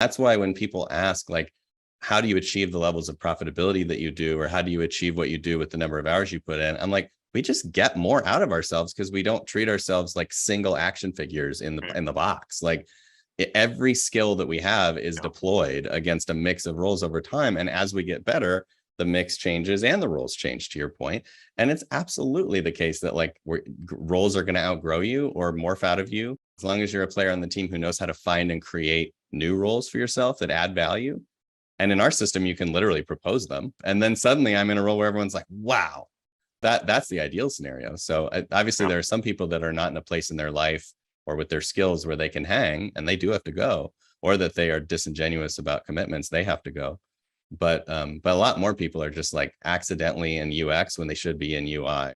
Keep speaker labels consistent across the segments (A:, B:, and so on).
A: That's why when people ask, like, how do you achieve the levels of profitability that you do, or how do you achieve what you do with the number of hours you put in? I'm like, we just get more out of ourselves because we don't treat ourselves like single action figures in the box. Like, every skill that we have is deployed against a mix of roles over time. And as we get better, the mix changes and the roles change, to your point. And it's absolutely the case that like roles are going to outgrow you or morph out of you. As long as you're a player on the team who knows how to find and create new roles for yourself that add value. And in our system, you can literally propose them. And then suddenly I'm in a role where everyone's like, wow, that's the ideal scenario. So obviously there are some people that are not in a place in their life or with their skills where they can hang, and they do have to go, or that they are disingenuous about commitments, they have to go. But a lot more people are just like accidentally in UX when they should be in UI.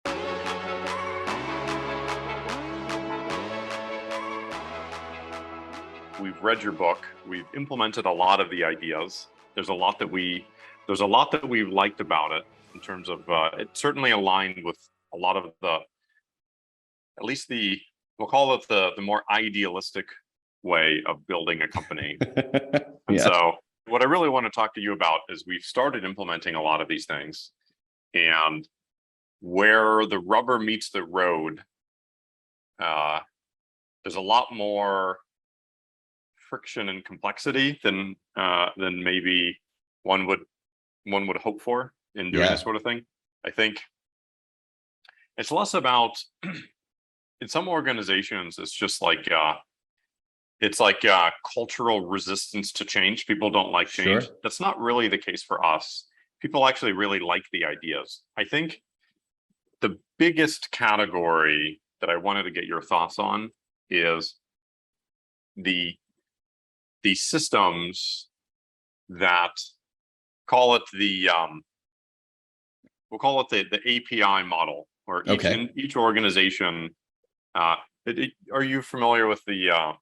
B: We've read your book. We've implemented a lot of the ideas. There's a lot that we liked about it in terms of it certainly aligned with a lot of the, at least we'll call it the more idealistic way of building a company. And so what I really want to talk to you about is we've started implementing a lot of these things, and where the rubber meets the road, there's a lot more friction and complexity than maybe one would hope for in doing this sort of thing. I think it's less about in some organizations, it's just like cultural resistance to change. People don't like change. Sure. That's not really the case for us. People actually really like the ideas. I think the biggest category that I wanted to get your thoughts on is the systems that we'll call it the API model, where each organization. Are you familiar with the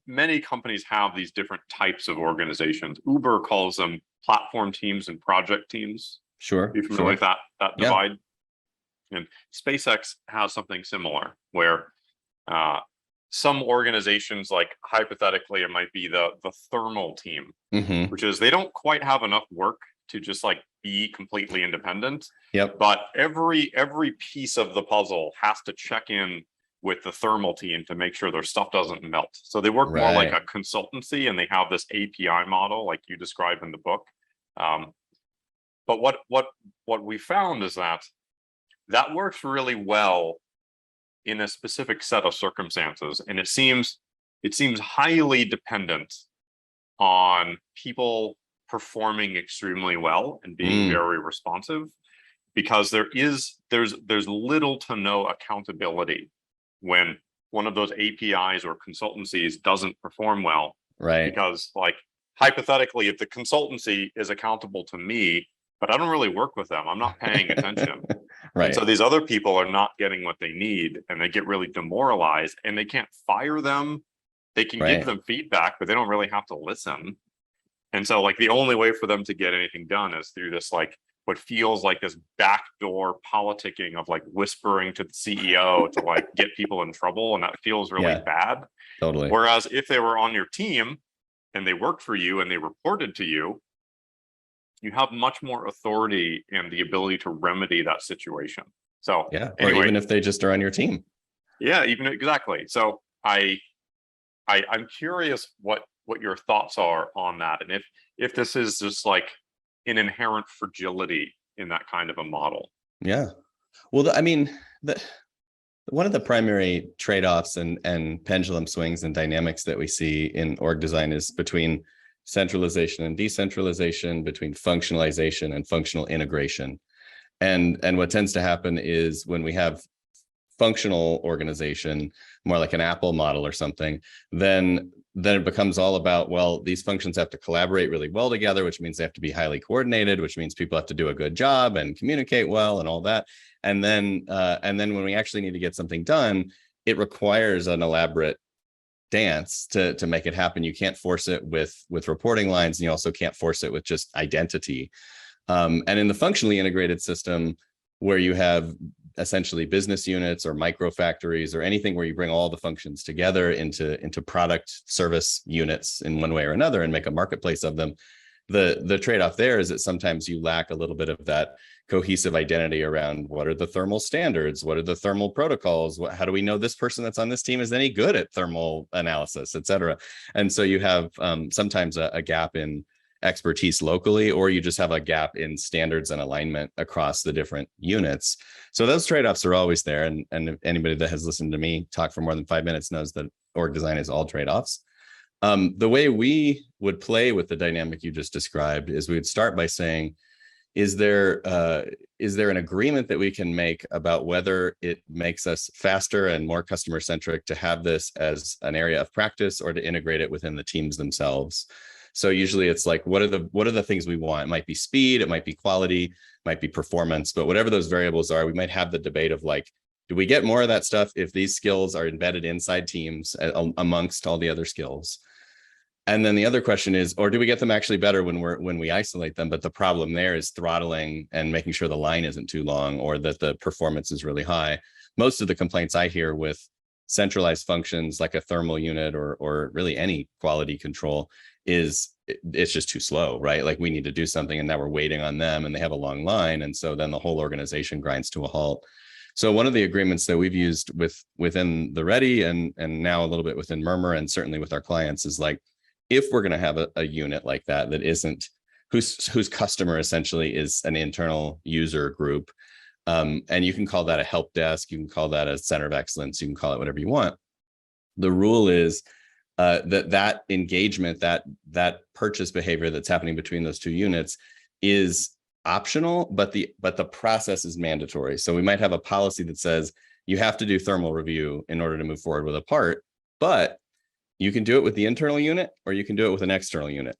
B: many companies have these different types of organizations? Uber calls them platform teams and project teams.
A: Sure.
B: Are you familiar with that divide? And SpaceX has something similar where some organizations, like hypothetically, it might be the thermal team, which is they don't quite have enough work to just like be completely independent.
A: Yep.
B: But every piece of the puzzle has to check in with the thermal team to make sure their stuff doesn't melt. So they work more like a consultancy, and they have this API model like you describe in the book. But what we found is that works really well in a specific set of circumstances, and it seems highly dependent on people performing extremely well and being very responsive, because there's little to no accountability when one of those APIs or consultancies doesn't perform well.
A: Right.
B: Because like hypothetically, if the consultancy is accountable to me, but I don't really work with them, I'm not paying attention.
A: Right.
B: And so these other people are not getting what they need, and they get really demoralized, and they can't fire them. They can give them feedback, but they don't really have to listen. And so like the only way for them to get anything done is through this like what feels like this backdoor politicking of like whispering to the CEO to like get people in trouble, and that feels really bad.
A: Totally.
B: Whereas if they were on your team and they worked for you and they reported to you, you have much more authority and the ability to remedy that situation. So
A: or even if they just are on your team.
B: Yeah, even exactly. So I'm curious what your thoughts are on that, and if this is just like an inherent fragility in that kind of a model.
A: Yeah. Well, I mean, one of the primary trade-offs and pendulum swings and dynamics that we see in org design is between centralization and decentralization, between functionalization and functional integration. And what tends to happen is when we have functional organization, more like an Apple model or something, then it becomes all about, well, these functions have to collaborate really well together, which means they have to be highly coordinated, which means people have to do a good job and communicate well and all that. And then when we actually need to get something done, it requires an elaborate dance to make it happen. You can't force it with reporting lines, and you also can't force it with just identity. And in the functionally integrated system, where you have essentially business units or micro factories or anything where you bring all the functions together into product service units in one way or another and make a marketplace of them. The trade-off there is that sometimes you lack a little bit of that cohesive identity around what are the thermal standards, what are the thermal protocols, how do we know this person that's on this team is any good at thermal analysis, et cetera. And so you have sometimes a gap in expertise locally, or you just have a gap in standards and alignment across the different units. So those trade-offs are always there. And anybody that has listened to me talk for more than 5 minutes knows that org design is all trade-offs. The way we would play with the dynamic you just described is we would start by saying, is there an agreement that we can make about whether it makes us faster and more customer centric to have this as an area of practice or to integrate it within the teams themselves? So usually it's like, what are the things we want? It might be speed, it might be quality, it might be performance, but whatever those variables are, we might have the debate of like, do we get more of that stuff if these skills are embedded inside teams amongst all the other skills? And then the other question is, or do we get them actually better when we isolate them? But the problem there is throttling and making sure the line isn't too long or that the performance is really high. Most of the complaints I hear with centralized functions like a thermal unit or really any quality control is it's just too slow, right? Like we need to do something and now we're waiting on them and they have a long line. And so then the whole organization grinds to a halt. So one of the agreements that we've used within the Ready and now a little bit within Murmur and certainly with our clients is like, if we're going to have a unit like that isn't whose customer essentially is an internal user group, and you can call that a help desk, you can call that a center of excellence, you can call it whatever you want. The rule is that engagement, that purchase behavior that's happening between those two units is optional, but the process is mandatory. So we might have a policy that says you have to do thermal review in order to move forward with a part, but you can do it with the internal unit or you can do it with an external unit.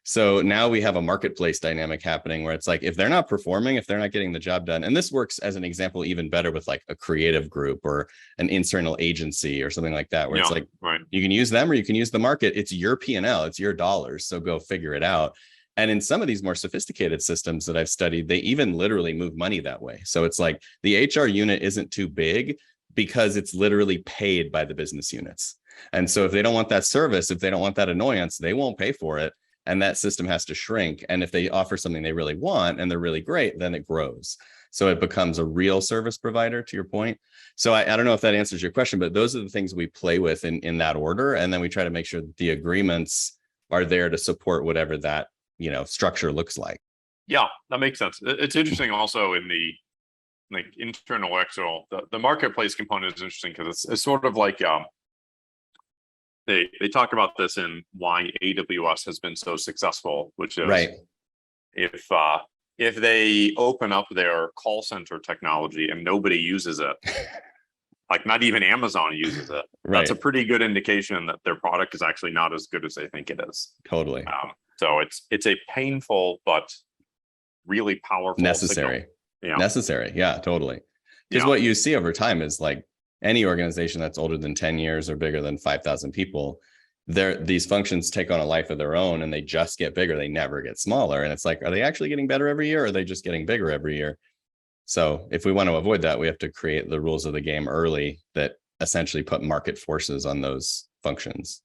A: So now we have a marketplace dynamic happening where it's like, if they're not performing, if they're not getting the job done, and this works as an example even better with like a creative group or an internal agency or something like that, where it's like, right, you can use them or you can use the market. It's your P&L, it's your dollars. So go figure it out. And in some of these more sophisticated systems that I've studied, they even literally move money that way. So it's like the HR unit isn't too big because it's literally paid by the business units. And so if they don't want that service, if they don't want that annoyance, they won't pay for it. And that system has to shrink. And if they offer something they really want and they're really great, then it grows. So it becomes a real service provider, to your point. So I don't know if that answers your question, but those are the things we play with in that order. And then we try to make sure that the agreements are there to support whatever that, structure looks like.
B: Yeah, that makes sense. It's interesting also in the like internal, external, the marketplace component is interesting because it's sort of like, they talk about this in why AWS has been so successful, which is right. If they open up their call center technology and nobody uses it, like not even Amazon uses it, right, that's a pretty good indication that their product is actually not as good as they think it is.
A: Totally.
B: So it's a painful but really powerful
A: necessary.
B: Signal. Yeah.
A: Necessary. Yeah, totally. Because what you see over time is like any organization that's older than 10 years or bigger than 5,000 people, these functions take on a life of their own and they just get bigger. They never get smaller. And it's like, are they actually getting better every year? Or are they just getting bigger every year? So if we want to avoid that, we have to create the rules of the game early that essentially put market forces on those functions.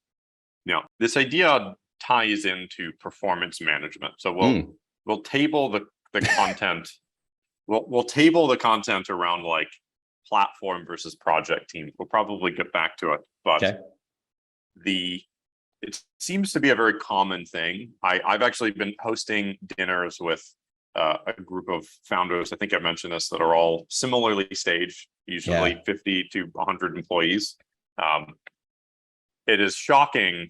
B: Yeah, this idea ties into performance management. So we'll table the content. We'll table the content around like platform versus project team. We'll probably get back to it, but it seems to be a very common thing. I've actually been hosting dinners with a group of founders. I think I mentioned this, that are all similarly staged, usually 50 to 100 employees. It is shocking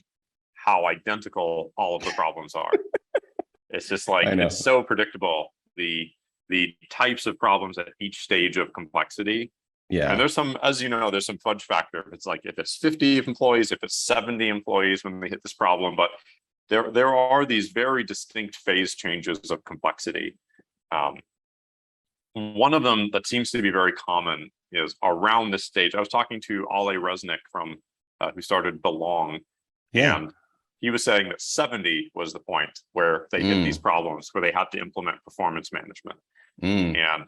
B: how identical all of the problems are. It's just like, it's so predictable. The types of problems at each stage of complexity. Yeah. And there's some, as you know, there's some fudge factor. It's like if it's 50 employees, if it's 70 employees when they hit this problem, but there are these very distinct phase changes of complexity. One of them that seems to be very common is around this stage. I was talking to Ale Resnick from who started Belong, and he was saying that 70 was the point where they hit these problems, where they had to implement performance management. And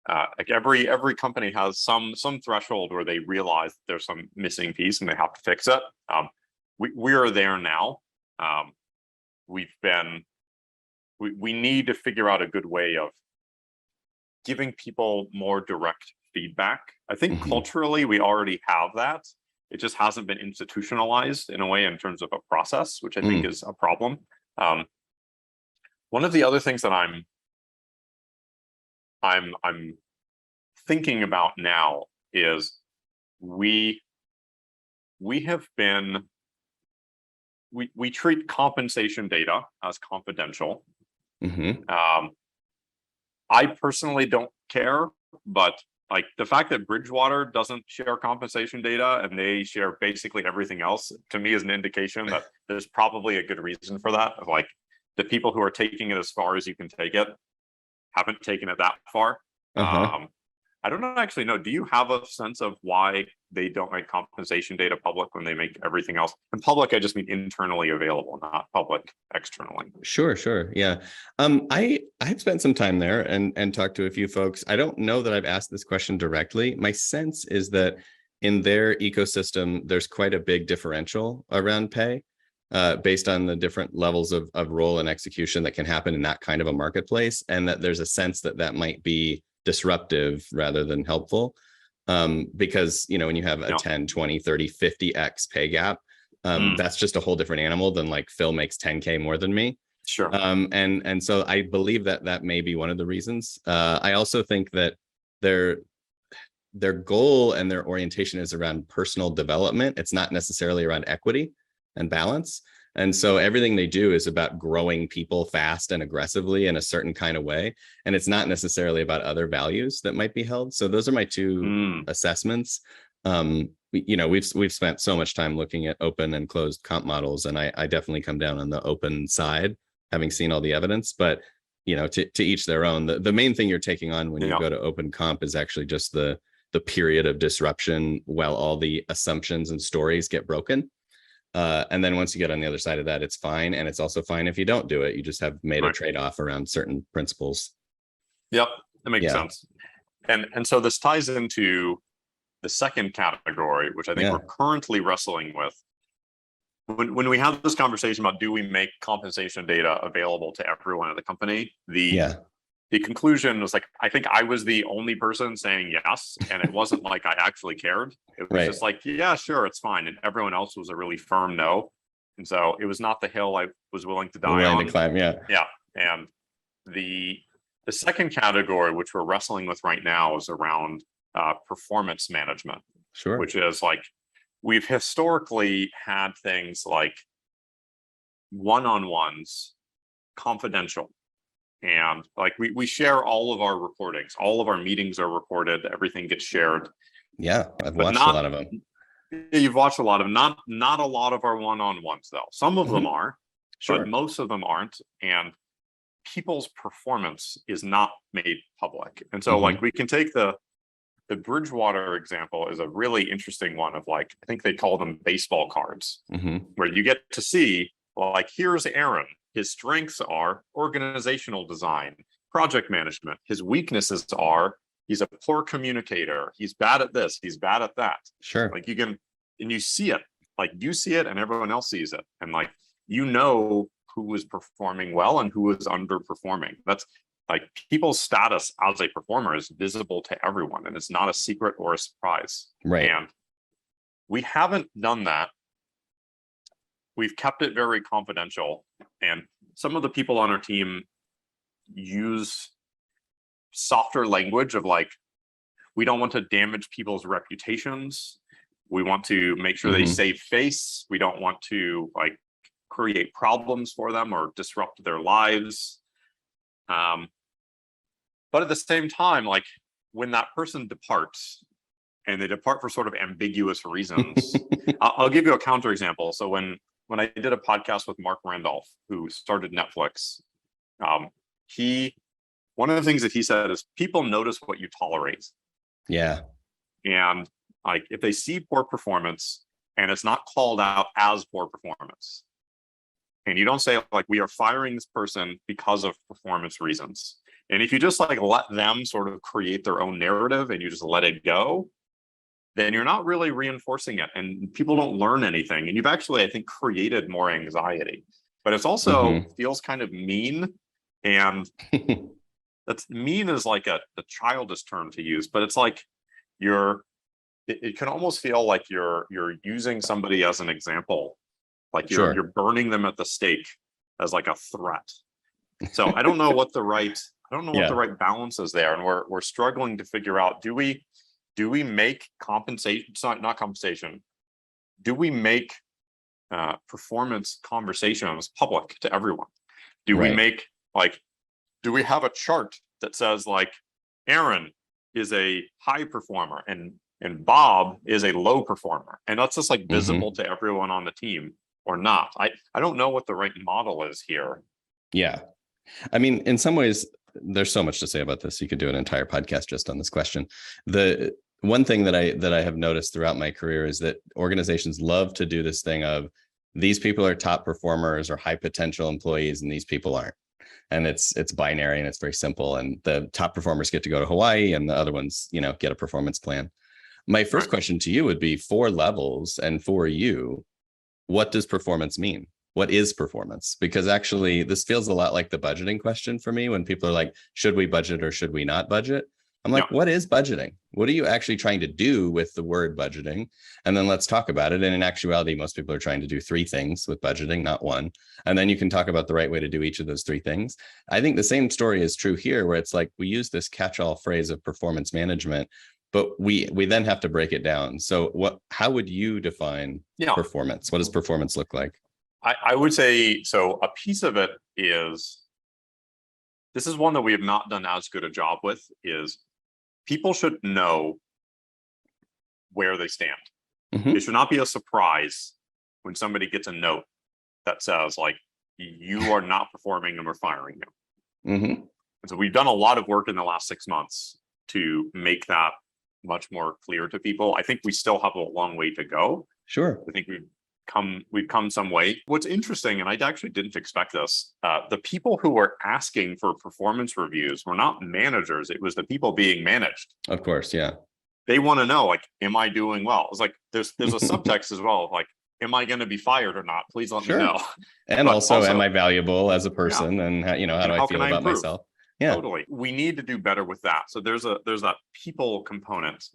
B: Like every company has some threshold where they realize that there's some missing piece and they have to fix it. We are there now. We need to figure out a good way of giving people more direct feedback. I think culturally we already have that. It just hasn't been institutionalized in a way in terms of a process, which I think is a problem. One of the other things that I'm thinking about now is we treat compensation data as confidential. I personally don't care, but like the fact that Bridgewater doesn't share compensation data and they share basically everything else, to me is an indication that there's probably a good reason for that. Of like the people who are taking it as far as you can take it haven't taken it that far. I don't actually know. Do you have a sense of why they don't make compensation data public when they make everything else? And public, I just mean internally available, not public externally.
A: Sure. Yeah. I've spent some time there and talked to a few folks. I don't know that I've asked this question directly. My sense is that in their ecosystem, there's quite a big differential around pay based on the different levels of role and execution that can happen in that kind of a marketplace. And that there's a sense that might be disruptive rather than helpful. Because, when you have a 10, 20, 30, 50x pay gap, that's just a whole different animal than like Phil makes 10K more than me.
B: Sure.
A: And so I believe that may be one of the reasons. I also think that their goal and their orientation is around personal development. It's not necessarily around equity and balance. And so everything they do is about growing people fast and aggressively in a certain kind of way. And it's not necessarily about other values that might be held. So those are my two assessments. We've spent so much time looking at open and closed comp models, and I definitely come down on the open side, having seen all the evidence. But to each their own. The main thing you're taking on when you go to open comp is actually just the period of disruption while all the assumptions and stories get broken. And then once you get on the other side of that, it's fine. And it's also fine if you don't do it. You just have made a trade-off around certain principles.
B: Yep, that makes sense. And so this ties into the second category, which I think we're currently wrestling with. When we have this conversation about do we make compensation data available to everyone at the company, the conclusion was like, I think I was the only person saying yes. And it wasn't like I actually cared. It was just like, yeah, sure, it's fine. And everyone else was a really firm no. And so it was not the hill I was willing to die on.
A: To climb, yeah.
B: And the second category, which we're wrestling with right now, is around performance management.
A: Sure.
B: Which is like, we've historically had things like one-on-ones, confidential. And like we share all of our recordings, all of our meetings are recorded, everything gets shared.
A: Yeah, I've watched a lot of them.
B: You've watched a lot of them, not a lot of our one-on-ones though. Some of them are, but most of them aren't. And people's performance is not made public. And so like we can take the Bridgewater example is a really interesting one of like, I think they call them baseball cards, where you get to see like, here's Aaron. His strengths are organizational design, project management. His weaknesses are he's a poor communicator. He's bad at this. He's bad at that.
A: Sure.
B: Like and you see it, like you see it and everyone else sees it. And like, who is performing well and who is underperforming. That's like people's status as a performer is visible to everyone and it's not a secret or a surprise.
A: Right.
B: And we haven't done that. We've kept it very confidential. And some of the people on our team use softer language of like, we don't want to damage people's reputations. We want to make sure they save face. We don't want to like create problems for them or disrupt their lives. But at the same time, like when that person departs and they depart for sort of ambiguous reasons, I'll give you a counterexample. So when I did a podcast with Mark Randolph, who started Netflix, one of the things that he said is people notice what you tolerate.
A: Yeah.
B: And like if they see poor performance and it's not called out as poor performance, and you don't say like we are firing this person because of performance reasons, And if you just like let them sort of create their own narrative and you just let it go, then you're not really reinforcing it and people don't learn anything. And you've actually, I think, created more anxiety. But it's also feels kind of mean. And that's mean is like a childish term to use, but it's like it can almost feel like you're using somebody as an example, like you're burning them at the stake as like a threat. So I don't know what the right balance is there, and we're struggling to figure out, do we make compensation, it's not compensation, do we make performance conversations public to everyone? Do we make do we have a chart that says like Aaron is a high performer and Bob is a low performer, and that's just like visible to everyone on the team or not? I don't know what the right model is here.
A: Yeah. I mean, in some ways, there's so much to say about this. You could do an entire podcast just on this question. The one thing that I have noticed throughout my career is that organizations love to do this thing of these people are top performers or high potential employees and these people aren't. And it's binary and it's very simple. And the top performers get to go to Hawaii and the other ones, get a performance plan. My first question to you would be, for Levels and for you, what does performance mean? What is performance? Because actually, this feels a lot like the budgeting question for me when people are like, should we budget or should we not budget? I'm like, what is budgeting? What are you actually trying to do with the word budgeting? And then let's talk about it. And in actuality, most people are trying to do 3 things with budgeting, not 1. And then you can talk about the right way to do each of those 3 things. I think the same story is true here, where it's like we use this catch-all phrase of performance management, but we then have to break it down. So how would you define performance? What does performance look like?
B: I would say, so a piece of it is, this is one that we have not done as good a job with, is people should know where they stand. It should not be a surprise when somebody gets a note that says like, you are not performing and we're firing you. And so we've done a lot of work in the last 6 months to make that much more clear to people. I think we still have a long way to go.
A: Sure.
B: I think we've come some way. What's interesting, and I actually didn't expect this, the people who were asking for performance reviews were not managers. It was the people being managed.
A: Of course, yeah.
B: They want to know, like, am I doing well? It's like there's a subtext as well of like, am I going to be fired or not? Please let me know.
A: And also, am I valuable as a person? And how do I feel about myself? Yeah,
B: totally. We need to do better with that. So there's that people component.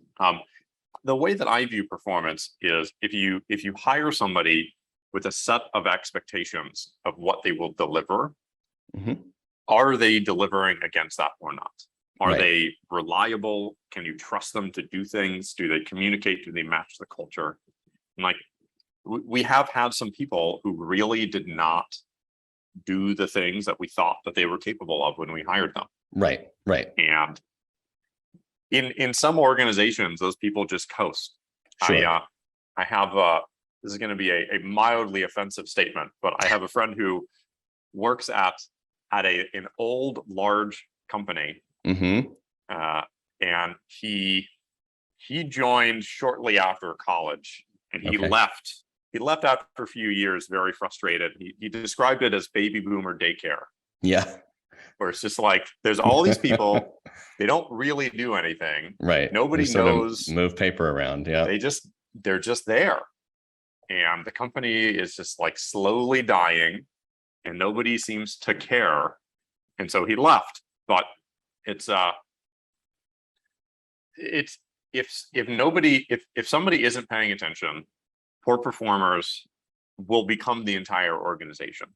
B: The way that I view performance is if you hire somebody with a set of expectations of what they will deliver, are they delivering against that or not? Are they reliable? Can you trust them to do things? Do they communicate? Do they match the culture? And like, we have had some people who really did not do the things that we thought that they were capable of when we hired them.
A: Right.
B: And in some organizations, those people just coast. Sure. I have this is going to be a mildly offensive statement, but I have a friend who works at an old large company, and he joined shortly after college, and he left. He left after a few years, very frustrated. He described it as baby boomer daycare.
A: Yeah.
B: Where it's just like, there's all these people, they don't really do anything.
A: Right.
B: Nobody knows.
A: Move paper around. Yeah.
B: They're just there. And the company is just like slowly dying and nobody seems to care. And so he left. But if somebody isn't paying attention, poor performers will become the entire organization,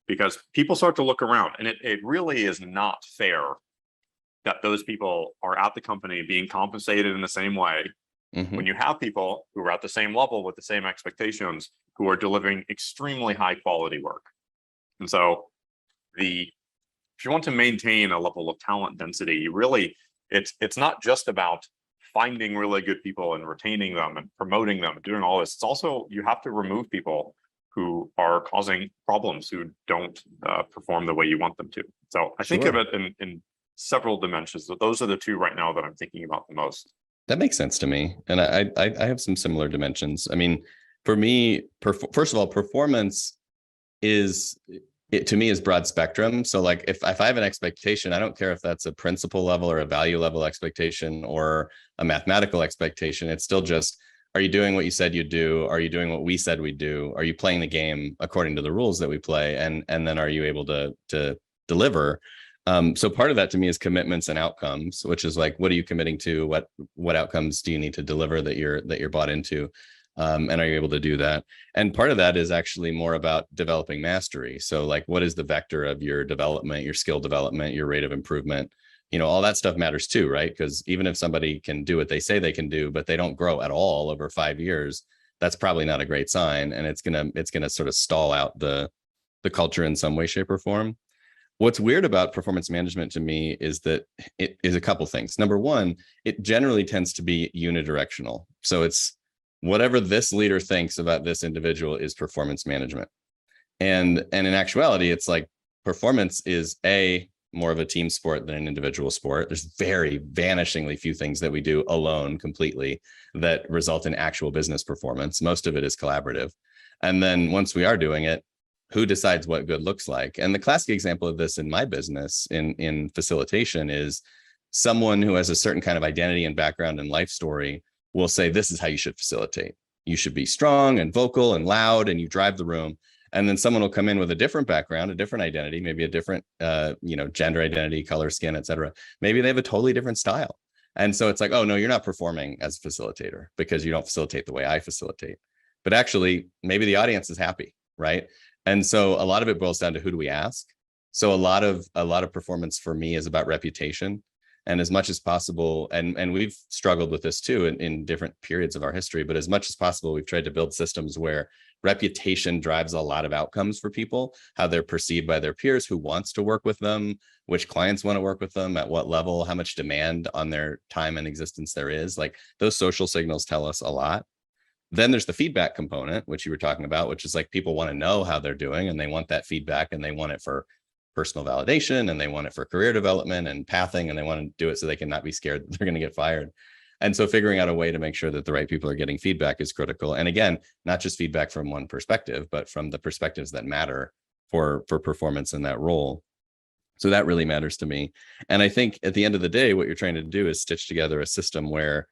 B: because people start to look around, and it really is not fair that those people are at the company being compensated in the same way when you have people who are at the same level with the same expectations who are delivering extremely high quality work. And so if you want to maintain a level of talent density, it's not just about finding really good people and retaining them and promoting them and doing all this. It's also, you have to remove people who are causing problems, who don't perform the way you want them to. So I think of it in several dimensions. Those are the 2 right now that I'm thinking about the most.
A: That makes sense to me. And I have some similar dimensions. I mean, for me, first of all, performance is it to me is broad spectrum. So like if I have an expectation, I don't care if that's a principle level or a value level expectation or a mathematical expectation. It's still just, are you doing what you said you'd do? Are you doing what we said we'd do? Are you playing the game according to the rules that we play? And then are you able to deliver? So part of that to me is commitments and outcomes, which is like, what are you committing to? What outcomes do you need to deliver that you're bought into? And are you able to do that? And part of that is actually more about developing mastery. So like, what is the vector of your development, your skill development, your rate of improvement? All that stuff matters too, right? Because even if somebody can do what they say they can do, but they don't grow at all over 5 years, that's probably not a great sign. And it's gonna sort of stall out the culture in some way, shape, or form. What's weird about performance management to me is that it is a couple things. Number one, it generally tends to be unidirectional. So it's whatever this leader thinks about this individual is performance management. And in actuality, it's like performance is more of a team sport than an individual sport. There's very vanishingly few things that we do alone completely that result in actual business performance. Most of it is collaborative. And then once we are doing it, who decides what good looks like? And the classic example of this in my business in facilitation is someone who has a certain kind of identity and background and life story will say, this is how you should facilitate. You should be strong and vocal and loud, and you drive the room. And then someone will come in with a different background, a different identity, maybe a different, gender identity, color, skin, et cetera. Maybe they have a totally different style. And so it's like, oh, no, you're not performing as a facilitator because you don't facilitate the way I facilitate. But actually, maybe the audience is happy, right? And so a lot of it boils down to who do we ask? So a lot of performance for me is about reputation. And as much as possible, and we've struggled with this too in different periods of our history, but as much as possible, we've tried to build systems where reputation drives a lot of outcomes for people, how they're perceived by their peers, who wants to work with them, which clients want to work with them, at what level, how much demand on their time and existence there is. Like those social signals tell us a lot. Then there's the feedback component, which you were talking about, which is like people want to know how they're doing and they want that feedback and they want it for personal validation and they want it for career development and pathing, and they want to do it so they can not be scared that they're going to get fired. And so figuring out a way to make sure that the right people are getting feedback is critical. And again, not just feedback from one perspective, but from the perspectives that matter for performance in that role. So that really matters to me. And I think at the end of the day, what you're trying to do is stitch together a system where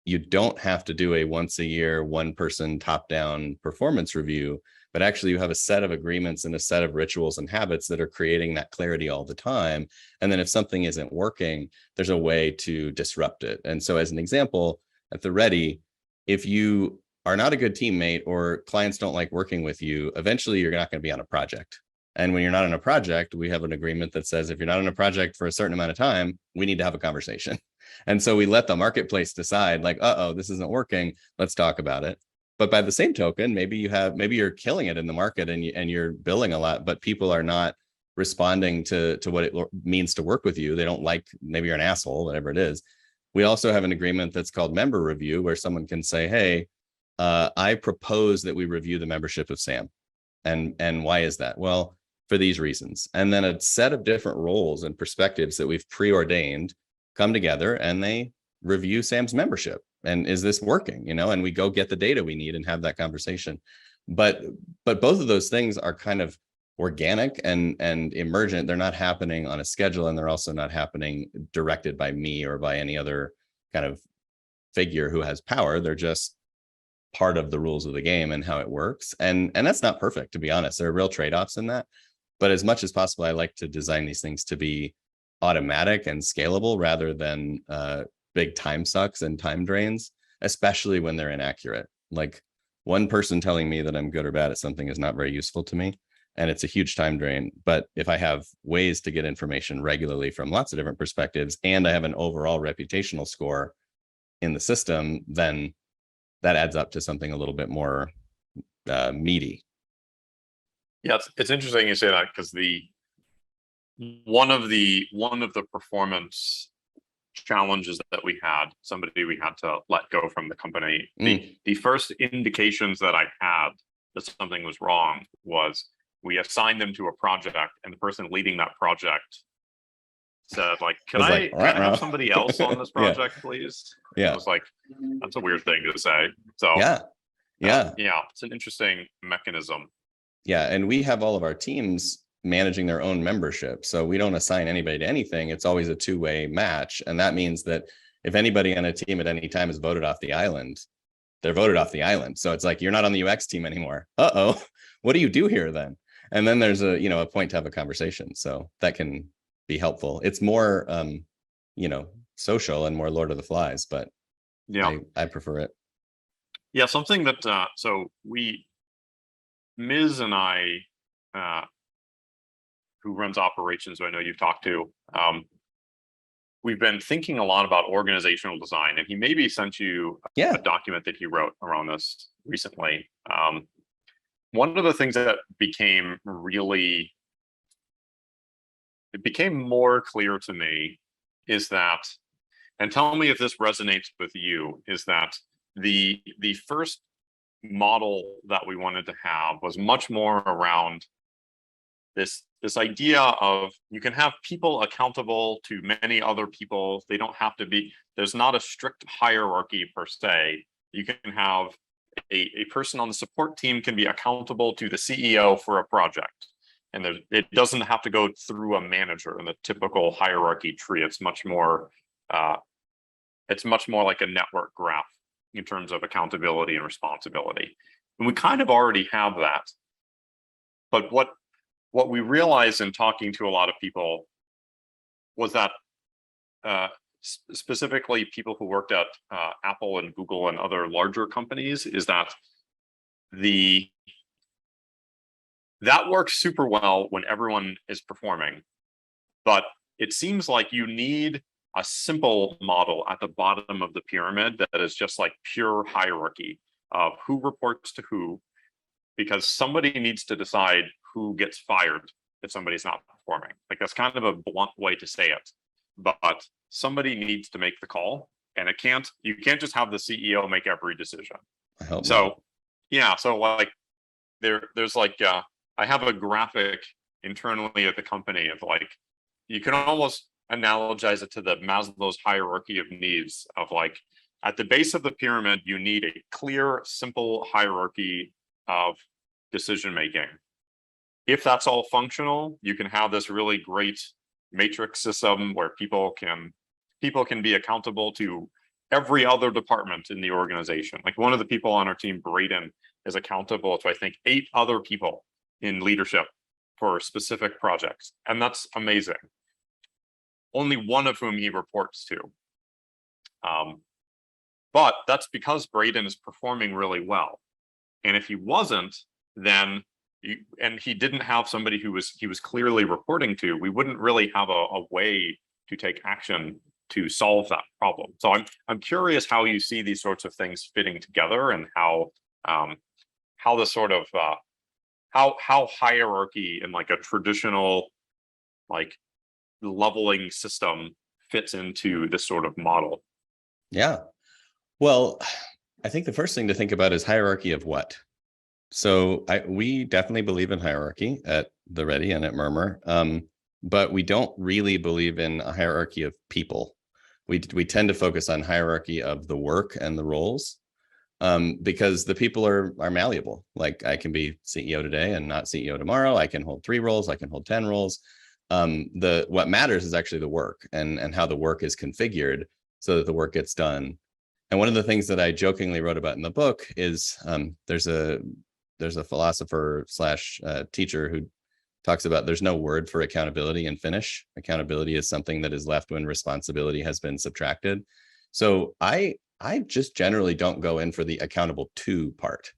A: you don't have to do a once a year, one person top down performance review, but actually you have a set of agreements and a set of rituals and habits that are creating that clarity all the time. And then if something isn't working, there's a way to disrupt it. And so as an example, at the Ready, if you are not a good teammate or clients don't like working with you, eventually you're not going to be on a project. And when you're not on a project, we have an agreement that says if you're not on a project for a certain amount of time, we need to have a conversation. And so we let the marketplace decide, like, this isn't working. Let's talk about it. But by the same token, maybe you're killing it in the market and you're billing a lot, but people are not responding to what it means to work with you. They don't like, maybe you're an asshole, whatever it is. We also have an agreement that's called member review, where someone can say, hey, I propose that we review the membership of SAM. And why is that? Well, for these reasons. And then a set of different roles and perspectives that we've preordained come together and they review SAM's membership. And is this working? And we go get the data we need and have that conversation. But both of those things are kind of organic and emergent. They're not happening on a schedule, and they're also not happening directed by me or by any other kind of figure who has power. They're just part of the rules of the game and how it works. And that's not perfect, to be honest. There are real trade-offs in that. But as much as possible, I like to design these things to be automatic and scalable rather than big time sucks and time drains, especially when they're inaccurate. Like one person telling me that I'm good or bad at something is not very useful to me, and it's a huge time drain. But if I have ways to get information regularly from lots of different perspectives, and I have an overall reputational score in the system, then that adds up to something a little bit more meaty.
B: Yeah, it's interesting you say that, because one of the performance challenges that we had to let go from the company. The first indications that I had that something was wrong was we assigned them to a project, and the person leading that project said, like, can I have somebody else on this project, please?
A: Yeah.
B: I was like, that's a weird thing to say. So
A: yeah,
B: it's an interesting mechanism.
A: Yeah, and we have all of our teams managing their own membership. So we don't assign anybody to anything. It's always a two-way match. And that means that if anybody on a team at any time is voted off the island, they're voted off the island. So it's like, you're not on the UX team anymore. Uh-oh, what do you do here then? And then there's a point to have a conversation. So that can be helpful. It's more, social and more Lord of the Flies, but
B: yeah,
A: I prefer it.
B: Yeah, something that, Ms. and I, who runs operations, who I know you've talked to, we've been thinking a lot about organizational design, and he maybe sent you a document that he wrote around this recently. One of the things that became more clear to me is that, and tell me if this resonates with you, is that the first model that we wanted to have was much more around this idea of, you can have people accountable to many other people. They don't have to be, there's not a strict hierarchy per se. You can have a person on the support team can be accountable to the CEO for a project. And it doesn't have to go through a manager in the typical hierarchy tree. It's much more like a network graph in terms of accountability and responsibility. And we kind of already have that. But what we realized in talking to a lot of people was that specifically people who worked at Apple and Google and other larger companies, is that that works super well when everyone is performing. But it seems like you need a simple model at the bottom of the pyramid that is just like pure hierarchy of who reports to who, because somebody needs to decide who gets fired if somebody's not performing. Like, that's kind of a blunt way to say it, but somebody needs to make the call, and you can't just have the CEO make every decision. So like there's like I have a graphic internally at the company of like, you can almost analogize it to the Maslow's hierarchy of needs of like, at the base of the pyramid, you need a clear, simple hierarchy of decision making. If that's all functional, you can have this really great matrix system where people can be accountable to every other department in the organization. Like, one of the people on our team, Braden, is accountable to, I think, 8 other people in leadership for specific projects. And that's amazing. Only one of whom he reports to. But that's because Braden is performing really well. And if he wasn't, then and he didn't have somebody he was clearly reporting to, we wouldn't really have a way to take action to solve that problem. So I'm curious how you see these sorts of things fitting together, and how the sort of how hierarchy in like a traditional like leveling system fits into this sort of model.
A: Yeah. Well, I think the first thing to think about is hierarchy of what? So we definitely believe in hierarchy at the Ready and at Murmur, but we don't really believe in a hierarchy of people. We tend to focus on hierarchy of the work and the roles, because the people are malleable. Like, I can be CEO today and not CEO tomorrow. I can hold 3 roles. I can hold 10 roles. What matters is actually the work and how the work is configured so that the work gets done. And one of the things that I jokingly wrote about in the book is there's a philosopher / teacher who talks about there's no word for accountability in Finnish. Accountability is something that is left when responsibility has been subtracted. So I just generally don't go in for the accountable to part,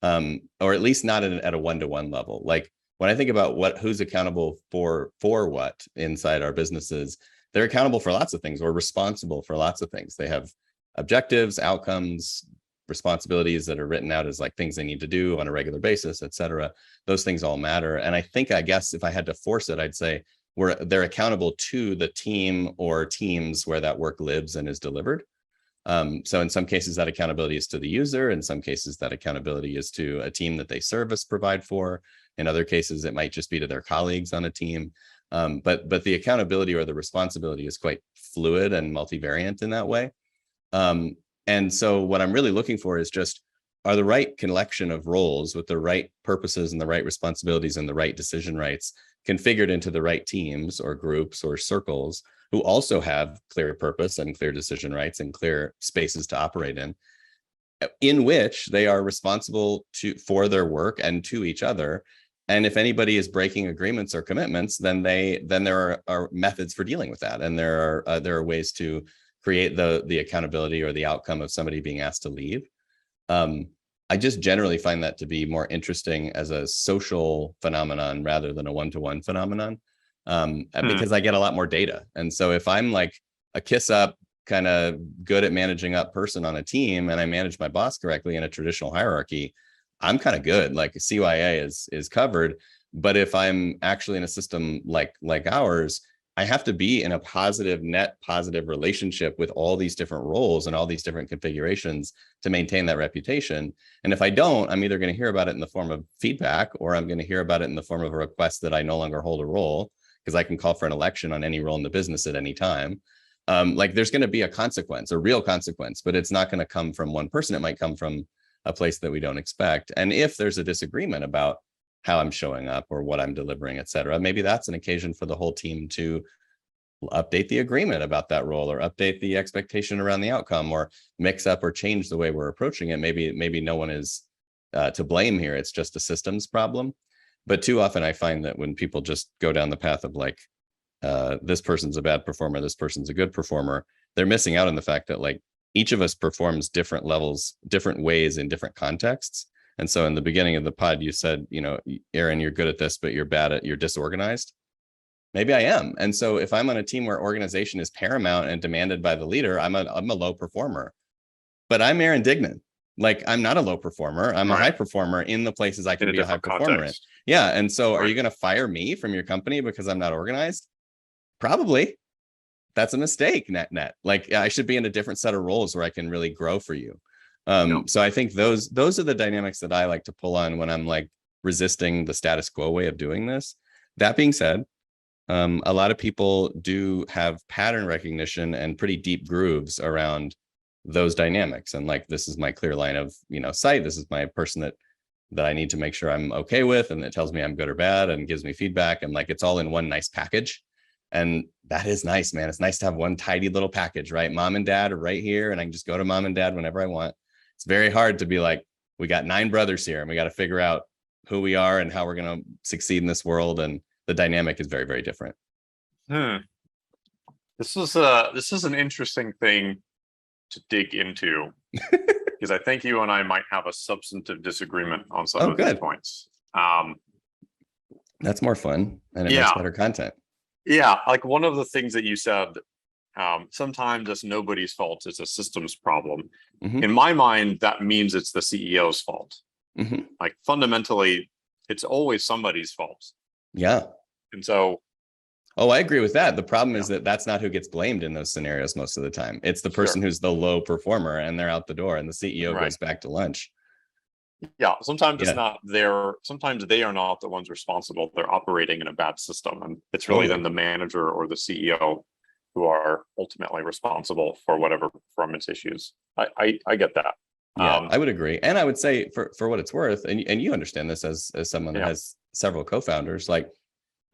A: or at least not at a one-to-one level. Like, when I think about who's accountable for what inside our businesses, they're accountable for lots of things, or responsible for lots of things. They have objectives, outcomes, responsibilities that are written out as like things they need to do on a regular basis, et cetera. Those things all matter. And I guess if I had to force it, I'd say they're accountable to the team or teams where that work lives and is delivered. So in some cases, that accountability is to the user. In some cases, that accountability is to a team that they service provide for. In other cases, it might just be to their colleagues on a team. But the accountability or the responsibility is quite fluid and multivariant in that way. And so what I'm really looking for is just, are the right collection of roles with the right purposes and the right responsibilities and the right decision rights configured into the right teams or groups or circles who also have clear purpose and clear decision rights and clear spaces to operate in which they are responsible for their work and to each other. And if anybody is breaking agreements or commitments, then there are methods for dealing with that, and there are ways to create the accountability or the outcome of somebody being asked to leave. I just generally find that to be more interesting as a social phenomenon rather than a one-to-one phenomenon, because I get a lot more data. And so if I'm like a kiss up, kind of good at managing up person on a team, and I manage my boss correctly in a traditional hierarchy, I'm kind of good. Like CYA is covered. But if I'm actually in a system like ours, I have to be in a net positive relationship with all these different roles and all these different configurations to maintain that reputation. And if I don't, I'm either going to hear about it in the form of feedback, or I'm going to hear about it in the form of a request that I no longer hold a role, because I can call for an election on any role in the business at any time. Like there's going to be a consequence, a real consequence, but it's not going to come from one person. It might come from a place that we don't expect. And if there's a disagreement about how I'm showing up or what I'm delivering, et cetera, maybe that's an occasion for the whole team to update the agreement about that role, or update the expectation around the outcome, or mix up or change the way we're approaching it. Maybe no one is to blame here. It's just a systems problem. But too often I find that when people just go down the path of like, this person's a bad performer, this person's a good performer, they're missing out on the fact that like each of us performs different levels, different ways in different contexts. And so in the beginning of the pod, you said, Aaron, you're good at this, but you're disorganized. Maybe I am. And so if I'm on a team where organization is paramount and demanded by the leader, I'm a low performer. But I'm Aaron Dignan. Like I'm not a low performer. I'm a high performer in the places I can be a high performer in. Yeah. And so are you going to fire me from your company because I'm not organized? Probably. That's a mistake, net. Like I should be in a different set of roles where I can really grow for you. So I think those are the dynamics that I like to pull on when I'm like resisting the status quo way of doing this. That being said, a lot of people do have pattern recognition and pretty deep grooves around those dynamics. And like, this is my clear line of, sight. This is my person that I need to make sure I'm okay with, and it tells me I'm good or bad and gives me feedback. And like, it's all in one nice package. And that is nice, man. It's nice to have one tidy little package, right? Mom and dad are right here, and I can just go to mom and dad whenever I want. It's very hard to be like, we got 9 brothers here, and we got to figure out who we are and how we're going to succeed in this world. And the dynamic is very, very different.
B: This is an interesting thing to dig into, because I think you and I might have a substantive disagreement on some of these points.
A: That's more fun, and it makes better content.
B: Yeah, like one of the things that you said, sometimes it's nobody's fault, it's a systems problem. In my mind, that means it's the CEO's fault. Like fundamentally, it's always somebody's fault.
A: Yeah.
B: And so,
A: I agree with that. The problem is that that's not who gets blamed in those scenarios most of the time. It's the person who's the low performer, and they're out the door, and the CEO goes back to lunch.
B: Yeah, sometimes it's not sometimes they are not the ones responsible. They're operating in a bad system, and it's really then the manager or the CEO who are ultimately responsible for whatever performance issues. I get that.
A: Yeah, I would agree. And I would say for what it's worth, and you understand this as someone that has several co-founders, like